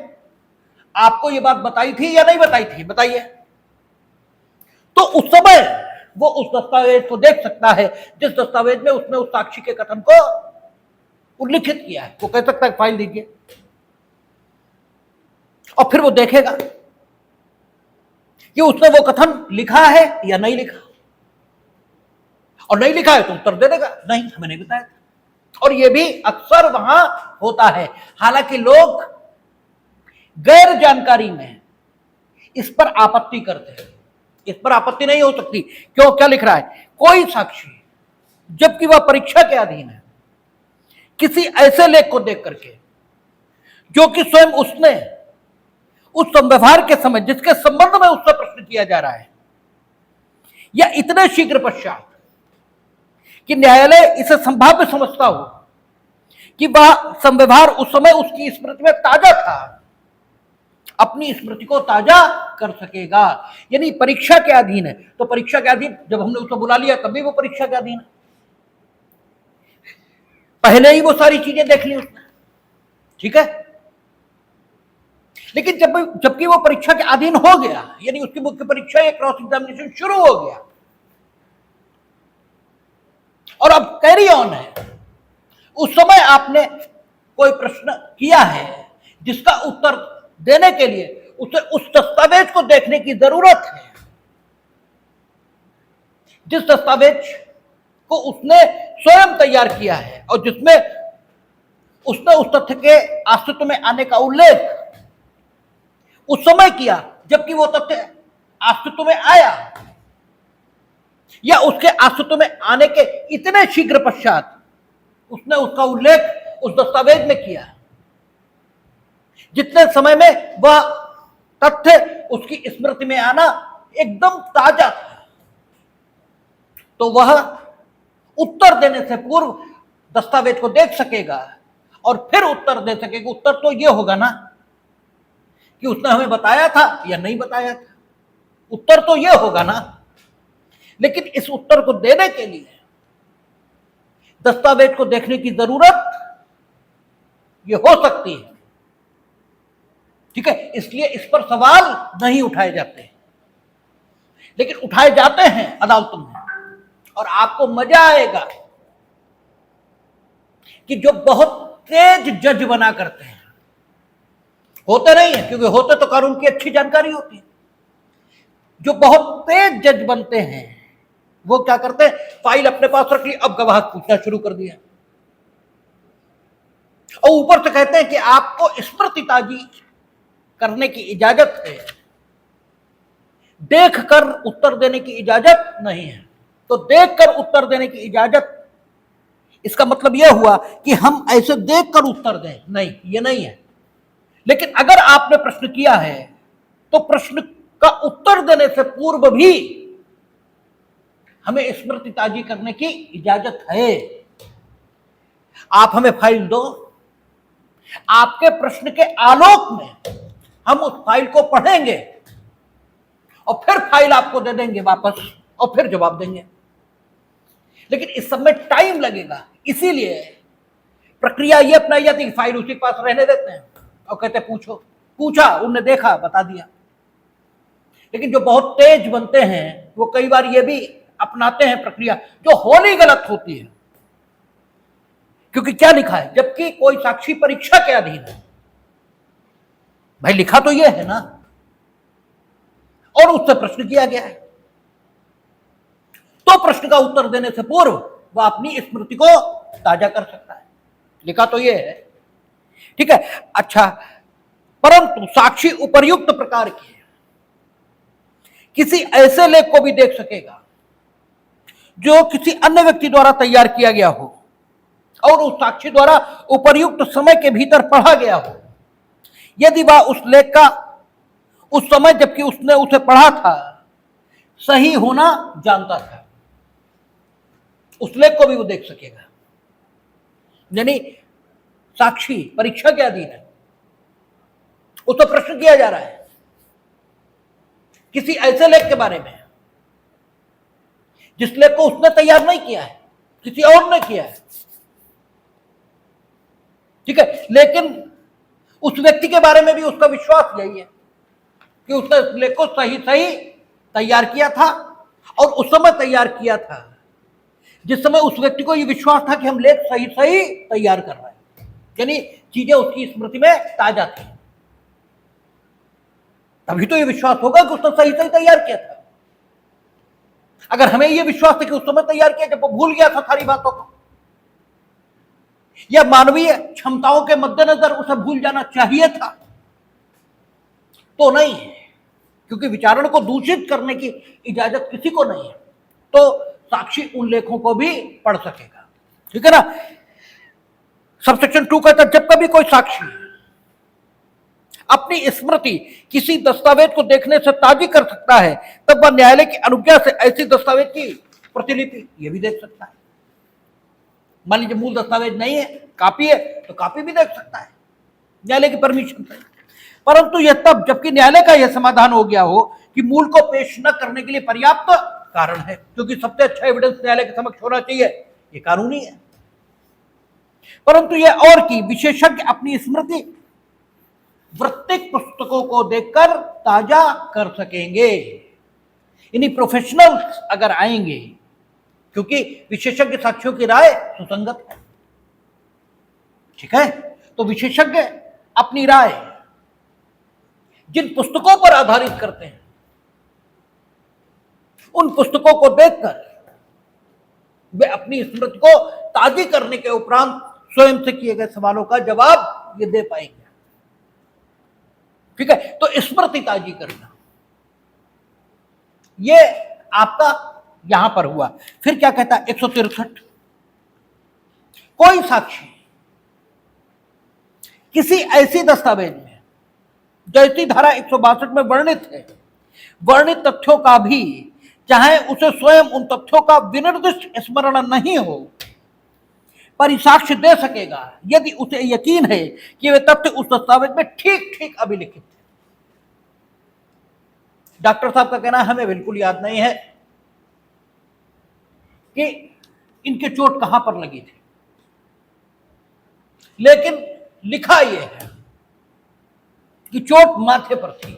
आपको ये बात बताई थी या नहीं बताई थी, बताइए, तो उस समय वो उस दस्तावेज को देख सकता है जिस दस्तावेज में उसने उस साक्षी के कथन को उल्लिखित किया है। वो कह सकता है फाइल दीजिए, और फिर वो देखेगा कि उसने वो कथन लिखा है या नहीं लिखा, और नहीं लिखा है तो उत्तर दे देगा नहीं हमें नहीं बताया था। और ये भी अक्सर वहां होता है, हालांकि लोग गैर जानकारी में इस पर आपत्ति करते हैं, इस पर आपत्ति नहीं हो सकती, क्यों, क्या लिख रहा है, कोई साक्षी जबकि वह परीक्षा के अधीन है किसी ऐसे लेख को देख करके जो कि स्वयं उसने उस व्यवहार के समय जिसके संबंध में उससे प्रश्न किया जा रहा है, या इतने शीघ्र पश्चात कि न्यायालय इसे संभाव्य समझता हो कि वह संव्यवहार उस समय उसकी स्मृति में ताजा था, अपनी स्मृति को ताजा कर सकेगा। यानी परीक्षा के अधीन है, तो परीक्षा के अधीन जब हमने उसको बुला लिया तभी वो परीक्षा के अधीन है, पहले ही वो सारी चीजें देख ली उसने, ठीक है, लेकिन जबकि वो परीक्षा के अधीन हो गया, यानी उसकी मुख्य परीक्षा या क्रॉस एग्जामिनेशन शुरू हो गया और अब कैरी ऑन है, उस समय आपने कोई प्रश्न किया है जिसका उत्तर देने के लिए उसे उस दस्तावेज को देखने की जरूरत है, जिस दस्तावेज को उसने स्वयं तैयार किया है और जिसमें उसने उस तथ्य के अस्तित्व में आने का उल्लेख उस समय किया जबकि वो तथ्य अस्तित्व में आया, या उसके अस्तित्व में आने के इतने शीघ्र पश्चात उसने उसका उल्लेख उस दस्तावेज में किया, जितने समय में वह तथ्य उसकी स्मृति में आना एकदम ताजा था, तो वह उत्तर देने से पूर्व दस्तावेज को देख सकेगा और फिर उत्तर दे सकेगा। उत्तर तो यह होगा ना कि उसने हमें बताया था या नहीं बताया था, उत्तर तो यह होगा ना, लेकिन इस उत्तर को देने के लिए दस्तावेज को देखने की जरूरत यह हो सकती है, ठीक है, इसलिए इस पर सवाल नहीं उठाए जाते, लेकिन उठाए जाते हैं अदालतों में, और आपको मजा आएगा कि जो बहुत तेज जज बना करते हैं, होते नहीं है क्योंकि होते तो कानून की अच्छी जानकारी होती है, जो बहुत तेज जज बनते हैं वो क्या करते हैं, फाइल अपने पास रख ली, अब गवाह पूछना शुरू कर दिया, और ऊपर से कहते हैं कि आपको स्मृति ताजी करने की इजाजत है, देखकर उत्तर देने की इजाजत नहीं है। तो देखकर उत्तर देने की इजाजत, इसका मतलब यह हुआ कि हम ऐसे देखकर उत्तर दें, नहीं, ये नहीं है। लेकिन अगर आपने प्रश्न किया है तो प्रश्न का उत्तर देने से पूर्व भी हमें स्मृति ताजी करने की इजाजत है। आप हमें फाइल दो, आपके प्रश्न के आलोक में हम उस फाइल को पढ़ेंगे और फिर फाइल आपको दे देंगे वापस और फिर जवाब देंगे। लेकिन इस सब में टाइम लगेगा, इसीलिए प्रक्रिया ये अपनाई जाती है कि फाइल उसी के पास रहने देते हैं और कहते हैं पूछो। पूछा, उनने देखा, बता दिया। लेकिन जो बहुत तेज बनते हैं वो कई बार ये भी अपनाते हैं प्रक्रिया जो होनी गलत होती है, क्योंकि क्या लिखा है, जबकि कोई साक्षी परीक्षा के अधीन है। भाई लिखा तो ये है ना, और उससे प्रश्न किया गया है, तो प्रश्न का उत्तर देने से पूर्व वह अपनी स्मृति को ताजा कर सकता है। लिखा तो ये है, ठीक है। अच्छा, परंतु साक्षी उपर्युक्त प्रकार की है, किसी ऐसे लेख को भी देख सकेगा जो किसी अन्य व्यक्ति द्वारा तैयार किया गया हो और उस साक्षी द्वारा उपर्युक्त समय के भीतर पढ़ा गया हो, यदि वह उस लेख का उस समय जबकि उसने उसे पढ़ा था सही होना जानता था, उस लेख को भी वो देख सकेगा। यानी साक्षी परीक्षा के अधीन है, उससे प्रश्न किया जा रहा है किसी ऐसे लेख के बारे में जिस लेख को उसने तैयार नहीं किया है, किसी और ने किया है, ठीक है। लेकिन उस व्यक्ति के बारे में भी उसका विश्वास यही है कि उसने उस लेख को सही सही तैयार किया था और उस समय तैयार किया था जिस समय उस व्यक्ति को यह विश्वास था कि हम लेख सही सही तैयार कर रहे हैं, यानी चीजें उसकी स्मृति में ताजा थी। तभी तो यह विश्वास होगा कि उसने सही सही तैयार किया था। अगर हमें यह विश्वास था कि उस समय तैयार किया जब वो भूल गया था सारी बातों को, या मानवीय क्षमताओं के मद्देनजर उसे भूल जाना चाहिए था, तो नहीं है, क्योंकि विचारण को दूषित करने की इजाजत किसी को नहीं है। तो साक्षी उन लेखों को भी पढ़ सकेगा, ठीक है ना। सबसेक्शन 2 कहता है जब कभी कोई साक्षी अपनी स्मृति किसी दस्तावेज को देखने से ताजी कर सकता है, तब वह न्यायालय की अनुज्ञा से ऐसी दस्तावेज की प्रतिलिपि ये भी देख सकता है। मान लीजिए मूल दस्तावेज नहीं है, कॉपी है, तो कॉपी भी देख सकता है न्यायालय की परमिशन से। परंतु यह तब जबकि न्यायालय का यह समाधान हो गया हो कि मूल को पेश न करने के लिए पर्याप्त कारण है, क्योंकि सबसे अच्छा एविडेंस न्यायालय के समक्ष होना चाहिए, ये कानूनी है। परंतु यह और कि विशेषज्ञ अपनी स्मृति वृत्तिक पुस्तकों को देखकर ताजा कर सकेंगे, यानी प्रोफेशनल्स अगर आएंगे, क्योंकि विशेषज्ञ साक्ष्यों की राय सुसंगत है, ठीक है। तो विशेषज्ञ अपनी राय जिन पुस्तकों पर आधारित करते हैं उन पुस्तकों को देखकर वे अपनी स्मृति को ताजी करने के उपरांत स्वयं से किए गए सवालों का जवाब ये दे पाएंगे, ठीक है। तो स्मृति ताजी करना ये आपका यहां पर हुआ। फिर क्या कहता है 163, कोई साक्षी किसी ऐसी दस्तावेज में जैसी धारा 162 में वर्णित है, वर्णित तथ्यों का भी चाहे उसे स्वयं उन तथ्यों का विनिर्दिष्ट स्मरण नहीं हो, पर साक्ष्य दे सकेगा यदि उसे यकीन है कि वे तथ्य उस दस्तावेज में ठीक ठीक अभिलिखित थे। डॉक्टर साहब का कहना है हमें बिल्कुल याद नहीं है कि इनके चोट कहां पर लगी थी, लेकिन लिखा यह है कि चोट माथे पर थी,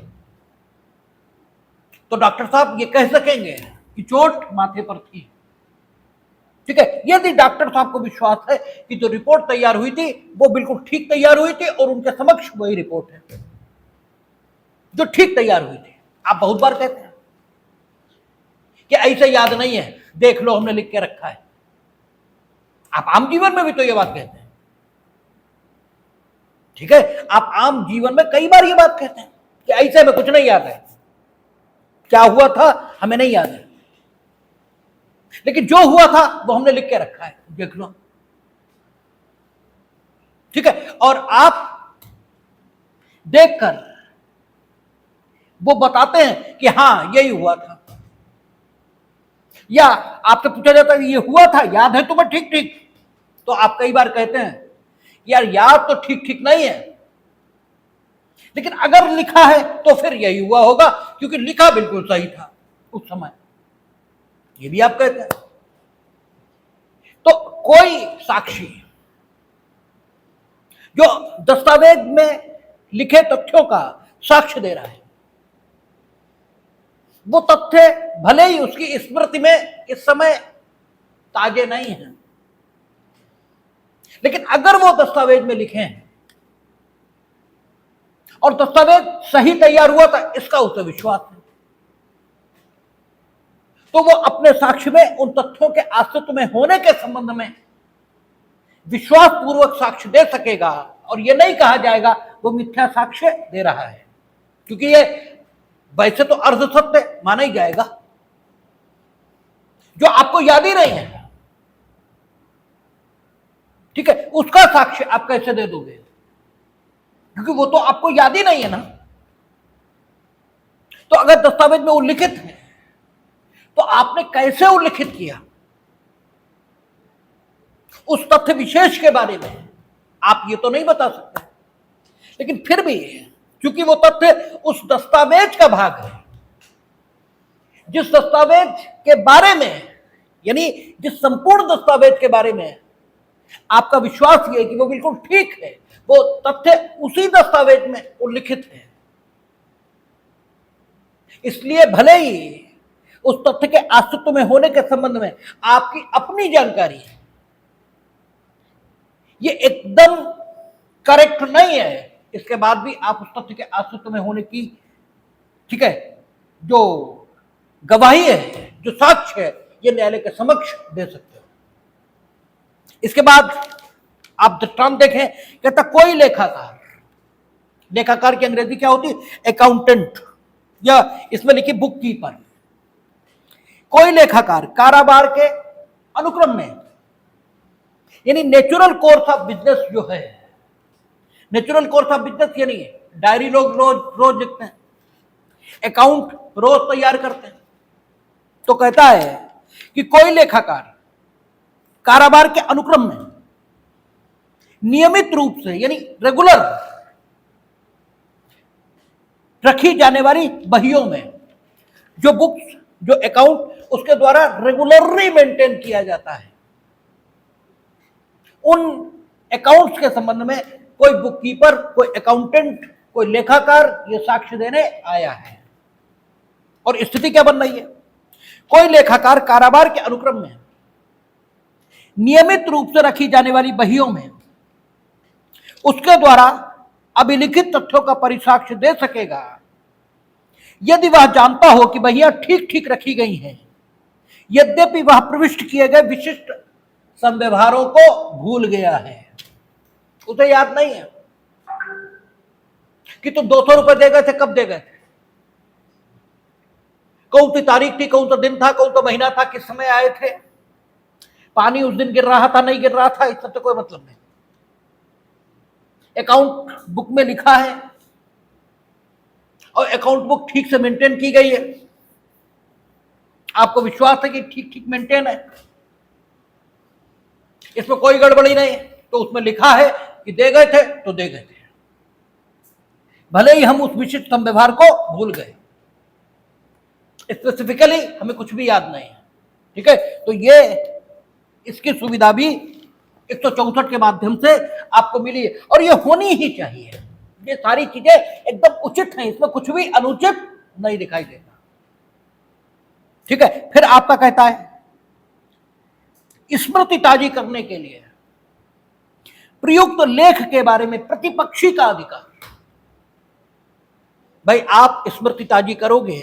तो डॉक्टर साहब ये कह सकेंगे कि चोट माथे पर थी, ठीक है। यदि डॉक्टर साहब को विश्वास है कि जो रिपोर्ट तैयार हुई थी वो बिल्कुल ठीक तैयार हुई थी और उनके समक्ष वही रिपोर्ट है जो ठीक तैयार हुई थी। आप बहुत बार कहते हैं कि ऐसे याद नहीं है, देख लो हमने लिख के रखा है। आप आम जीवन में भी तो ये बात कहते हैं, ठीक है। आप आम जीवन में कई बार ये बात कहते हैं कि ऐसे में कुछ नहीं याद है, क्या हुआ था हमें नहीं याद है, लेकिन जो हुआ था वो हमने लिख के रखा है, देख लो, ठीक है। और आप देखकर वो बताते हैं कि हां यही हुआ था, या आपसे पूछा जाता है ये हुआ था, याद है तुम्हें ठीक ठीक, तो आप कई बार कहते हैं यार याद तो ठीक ठीक नहीं है, लेकिन अगर लिखा है तो फिर यही हुआ होगा, क्योंकि लिखा बिल्कुल सही था उस समय। ये भी आप कहते हैं। तो कोई साक्षी जो दस्तावेज में लिखे तथ्यों का साक्ष्य दे रहा है, वो तथ्य भले ही उसकी स्मृति में इस समय ताजे नहीं हैं, लेकिन अगर वो दस्तावेज में लिखे हैं और दस्तावेज सही तैयार हुआ था, इसका उसे विश्वास है, तो वो अपने साक्ष्य में उन तथ्यों के अस्तित्व में होने के संबंध में विश्वास पूर्वक साक्ष्य दे सकेगा, और ये नहीं कहा जाएगा वो मिथ्या साक्ष्य दे रहा है, क्योंकि ये वैसे तो अर्ध सत्य माना ही जाएगा। जो आपको याद ही नहीं है, ठीक है, उसका साक्ष्य आप कैसे दे दोगे, क्योंकि वो तो आपको याद ही नहीं है ना। तो अगर दस्तावेज में उल्लिखित है तो आपने कैसे उल्लिखित किया उस तथ्य विशेष के बारे में आप ये तो नहीं बता सकते, लेकिन फिर भी क्योंकि वो तथ्य उस दस्तावेज का भाग है, जिस दस्तावेज के बारे में, यानी जिस संपूर्ण दस्तावेज के बारे में आपका विश्वास ये है कि वो बिल्कुल ठीक है, वो तथ्य उसी दस्तावेज में उल्लिखित है, इसलिए भले ही उस तथ्य के अस्तित्व में होने के संबंध में आपकी अपनी जानकारी है, ये एकदम करेक्ट नहीं है, इसके बाद भी आप उस तथ्य के अस्तित्व में होने की, ठीक है, जो गवाही है, जो साक्ष्य है, ये न्यायालय के समक्ष दे सकते हो। इसके बाद आप दृष्टांत देखें, कहता कोई लेखाकार, लेखाकार की अंग्रेजी क्या होती है, अकाउंटेंट, या इसमें लिखी बुक कीपर। कोई लेखाकार कारोबार के अनुक्रम में, यानी नेचुरल कोर्स ऑफ बिजनेस जो है, नेचुरल कोर्स ऑफ बिजनेस यानी डायरी लोग रोज रोज लिखते हैं, अकाउंट रोज तैयार करते हैं, तो कहता है कि कोई लेखाकार कारोबार के अनुक्रम में नियमित रूप से, यानी रेगुलर रखी जाने वाली बहियों में जो बुक्स, जो अकाउंट उसके द्वारा रेगुलरली मेंटेन किया जाता है, उन अकाउंट्स के संबंध में कोई बुक कीपर, कोई अकाउंटेंट, कोई लेखाकार ये साक्ष्य देने आया है। और स्थिति क्या बन रही है, कोई लेखाकार कारोबार के अनुक्रम में नियमित रूप से रखी जाने वाली बहियों में उसके द्वारा अभिलिखित तथ्यों का परिसाक्ष्य दे सकेगा यदि वह जानता हो कि बहियां ठीक ठीक रखी गई हैं, यद्यपि वह प्रविष्ट किए गए विशिष्ट संव्यवहारों को भूल गया है। उसे याद नहीं है कि तुम 200 रुपए दे गए थे, कब दे गए थे, कौन सी तारीख थी, कौन सा दिन था, कौन सा महीना था, किस समय आए थे, पानी उस दिन गिर रहा था नहीं गिर रहा था, इस सब से कोई मतलब नहीं। अकाउंट बुक में लिखा है और अकाउंट बुक ठीक से मेंटेन की गई है, आपको विश्वास है कि ठीक ठीक मेंटेन है, इसमें कोई गड़बड़ी नहीं है, तो उसमें लिखा है कि दे गए थे तो दे गए थे, भले ही हम उस विशिष्ट संव्यवहार को भूल गए, स्पेसिफिकली हमें कुछ भी याद नहीं है, ठीक है। तो ये इसकी सुविधा भी 164 के माध्यम से आपको मिली है, और ये होनी ही चाहिए। ये सारी चीजें एकदम उचित हैं, इसमें कुछ भी अनुचित नहीं दिखाई देता, ठीक है। फिर आपका कहता है स्मृति ताजी करने के लिए प्रयुक्त लेख के बारे में प्रतिपक्षी का अधिकार। भाई आप स्मृति ताजी करोगे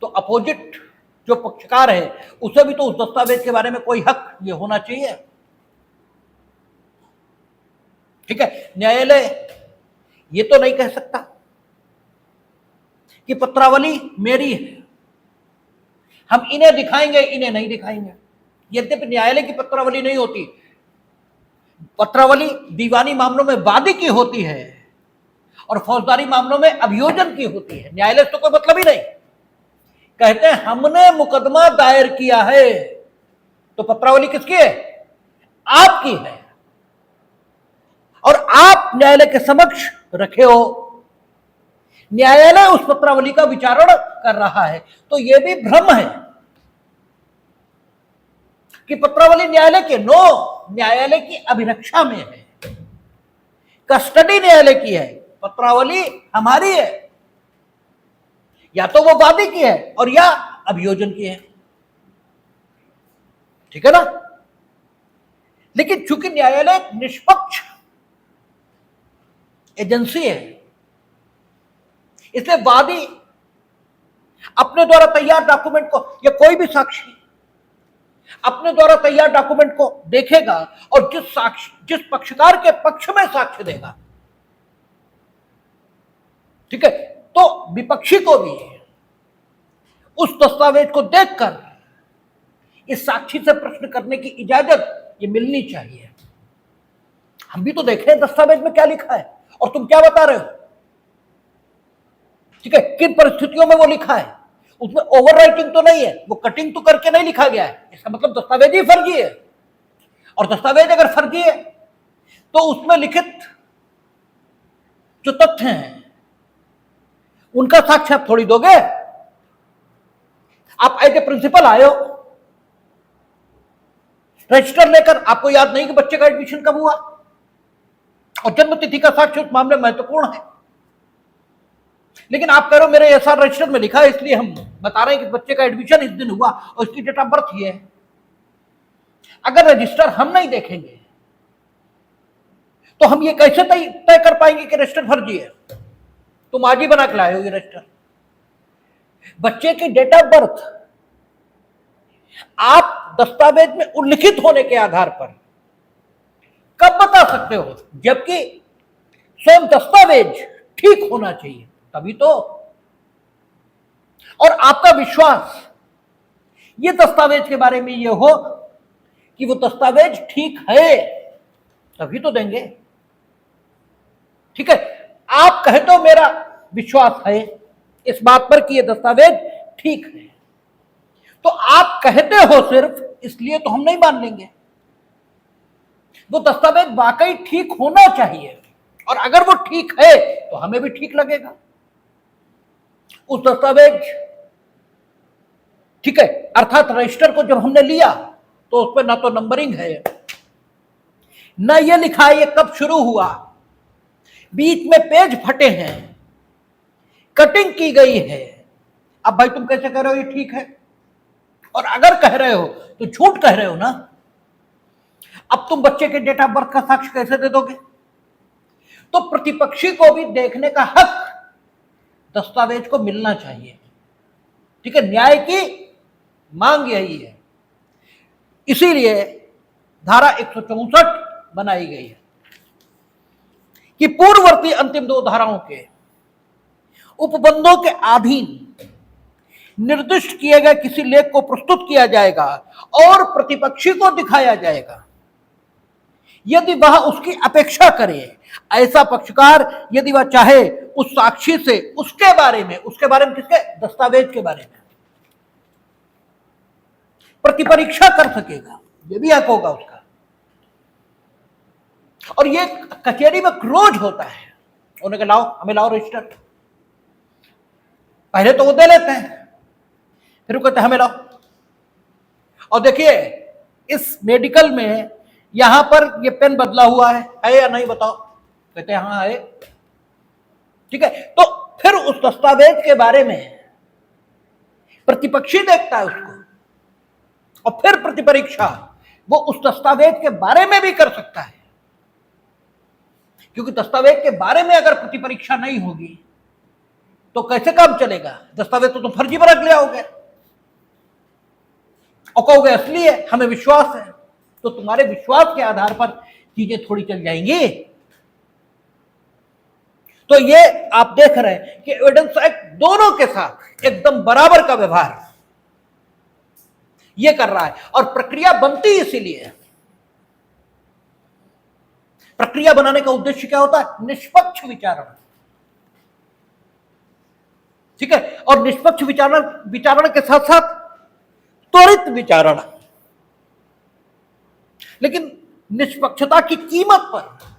तो अपोजिट जो पक्षकार है उसे भी तो उस दस्तावेज के बारे में कोई हक ये होना चाहिए, ठीक है। न्यायालय ये तो नहीं कह सकता कि पत्रावली मेरी है, हम इन्हें दिखाएंगे इन्हें नहीं दिखाएंगे। यद्यपि न्यायालय की पत्रावली नहीं होती, पत्रावली दीवानी मामलों में वादी की होती है और फौजदारी मामलों में अभियोजन की होती है। न्यायालय तो कोई मतलब ही नहीं, कहते हैं हमने मुकदमा दायर किया है, तो पत्रावली किसकी है, आपकी है। आप न्यायालय के समक्ष रखे हो, न्यायालय उस पत्रावली का विचारण कर रहा है, तो यह भी भ्रम है कि पत्रावली न्यायालय के न्यायालय की अभिरक्षा में है, कस्टडी न्यायालय की है, पत्रावली हमारी है, या तो वो वादी की है और या अभियोजन की है, ठीक है ना। लेकिन चूंकि न्यायालय एक निष्पक्ष एजेंसी है, इसलिए वादी अपने द्वारा तैयार डॉक्यूमेंट को, या कोई भी साक्षी अपने द्वारा तैयार डॉक्यूमेंट को देखेगा और जिस पक्षकार के पक्ष में साक्ष्य देगा, ठीक है, तो विपक्षी को भी उस दस्तावेज को देखकर इस साक्षी से प्रश्न करने की इजाजत ये मिलनी चाहिए। हम भी तो देखें दस्तावेज में क्या लिखा है और तुम क्या बता रहे हो, ठीक है, किन परिस्थितियों में वो लिखा है, उसमें ओवर राइटिंग तो नहीं है, वो कटिंग तो करके नहीं लिखा गया है, इसका मतलब दस्तावेज ही फर्जी है। और दस्तावेज अगर फर्जी है तो उसमें लिखित जो तथ्य हैं उनका साक्ष्य आप थोड़ी दोगे। आप एज ए प्रिंसिपल आए हो, रजिस्टर लेकर, आपको याद नहीं कि बच्चे का एडमिशन कब हुआ, और जन्म तिथि का साक्ष्य उस मामले में महत्वपूर्ण है, लेकिन आप कह रहे हो मेरे एसआर रजिस्टर में लिखा है इसलिए हम बता रहे हैं कि बच्चे का एडमिशन इस दिन हुआ और इसकी डेट ऑफ बर्थ ये है। अगर रजिस्टर हम नहीं देखेंगे तो हम ये कैसे तय कर पाएंगे कि रजिस्टर फर्जी है। तुम आज ही बना के लाए हो ये रजिस्टर। बच्चे की डेट ऑफ बर्थ आप दस्तावेज में उल्लिखित होने के आधार पर कब बता सकते हो, जबकि स्वयं दस्तावेज ठीक होना चाहिए तभी तो। और आपका विश्वास ये दस्तावेज के बारे में ये हो कि वो दस्तावेज ठीक है तभी तो देंगे, ठीक है। आप कहे तो मेरा विश्वास है इस बात पर कि ये दस्तावेज ठीक है, तो आप कहते हो सिर्फ इसलिए तो हम नहीं मान लेंगे। वो दस्तावेज वाकई ठीक होना चाहिए, और अगर वो ठीक है तो हमें भी ठीक लगेगा। उस दस्तावेज, ठीक है, अर्थात रजिस्टर को जब हमने लिया तो उस पर ना तो नंबरिंग है, ना ये लिखा है ये कब शुरू हुआ, बीच में पेज फटे हैं, कटिंग की गई है। अब भाई तुम कैसे कह रहे हो ये ठीक है, और अगर कह रहे हो तो झूठ कह रहे हो ना। अब तुम बच्चे के डेट ऑफ बर्थ का साक्ष्य कैसे दे दोगे। तो प्रतिपक्षी को भी देखने का हक दस्तावेज को मिलना चाहिए, ठीक है। न्याय की मांग यही है, इसीलिए धारा 164 बनाई गई है कि पूर्ववर्ती अंतिम दो धाराओं के उपबंधों के अधीन निर्दिष्ट किए गए किसी लेख को प्रस्तुत किया जाएगा और प्रतिपक्षी को दिखाया जाएगा यदि वह उसकी अपेक्षा करे। ऐसा पक्षकार यदि वह चाहे उस साक्षी से उसके बारे में किसके, दस्तावेज के बारे में प्रतिपरीक्षा कर सकेगा, यह भी हक होगा उसका। और ये कचहरी में रोज होता है, उन्हें लाओ, हमें लाओ रजिस्टर, पहले तो वो दे लेते हैं, फिर वो कहते हैं हमें लाओ। और देखिए इस मेडिकल में यहां पर ये पेन बदला हुआ है या नहीं बताओ, कहते हैं हाँ है, ठीक है। तो फिर उस दस्तावेज के बारे में प्रतिपक्षी देखता है उसको, और फिर प्रतिपरीक्षा वो उस दस्तावेज के बारे में भी कर सकता है, क्योंकि दस्तावेज के बारे में अगर प्रतिपरीक्षा नहीं होगी तो कैसे काम चलेगा। दस्तावेज तो तुम फर्जी बना ले आओगे और कहोगे असली है, हमें विश्वास है, तो तुम्हारे विश्वास के आधार पर चीजें थोड़ी चल जाएंगी। तो ये आप देख रहे हैं कि एविडेंस एक्ट दोनों के साथ एकदम बराबर का व्यवहार ये कर रहा है, और प्रक्रिया बनती इसीलिए है। प्रक्रिया बनाने का उद्देश्य क्या होता है, निष्पक्ष विचारण, ठीक है। और निष्पक्ष विचारण के साथ साथ त्वरित विचारण, लेकिन निष्पक्षता की कीमत पर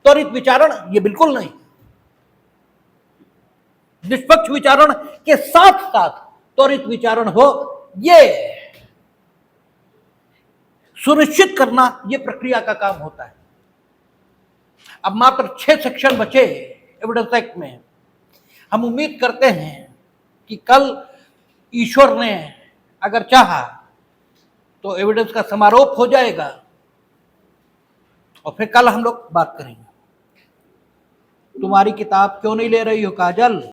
त्वरित विचारण ये बिल्कुल नहीं। निष्पक्ष विचारण के साथ साथ त्वरित विचारण हो, ये सुनिश्चित करना ये प्रक्रिया का काम होता है। अब मात्र 6 सेक्शन बचे एविडेंस एक्ट में। हम उम्मीद करते हैं कि कल ईश्वर ने अगर चाहा तो एविडेंस का समारोप हो जाएगा और फिर कल हम लोग बात करेंगे। तुम्हारी किताब क्यों नहीं ले रही हो काजल?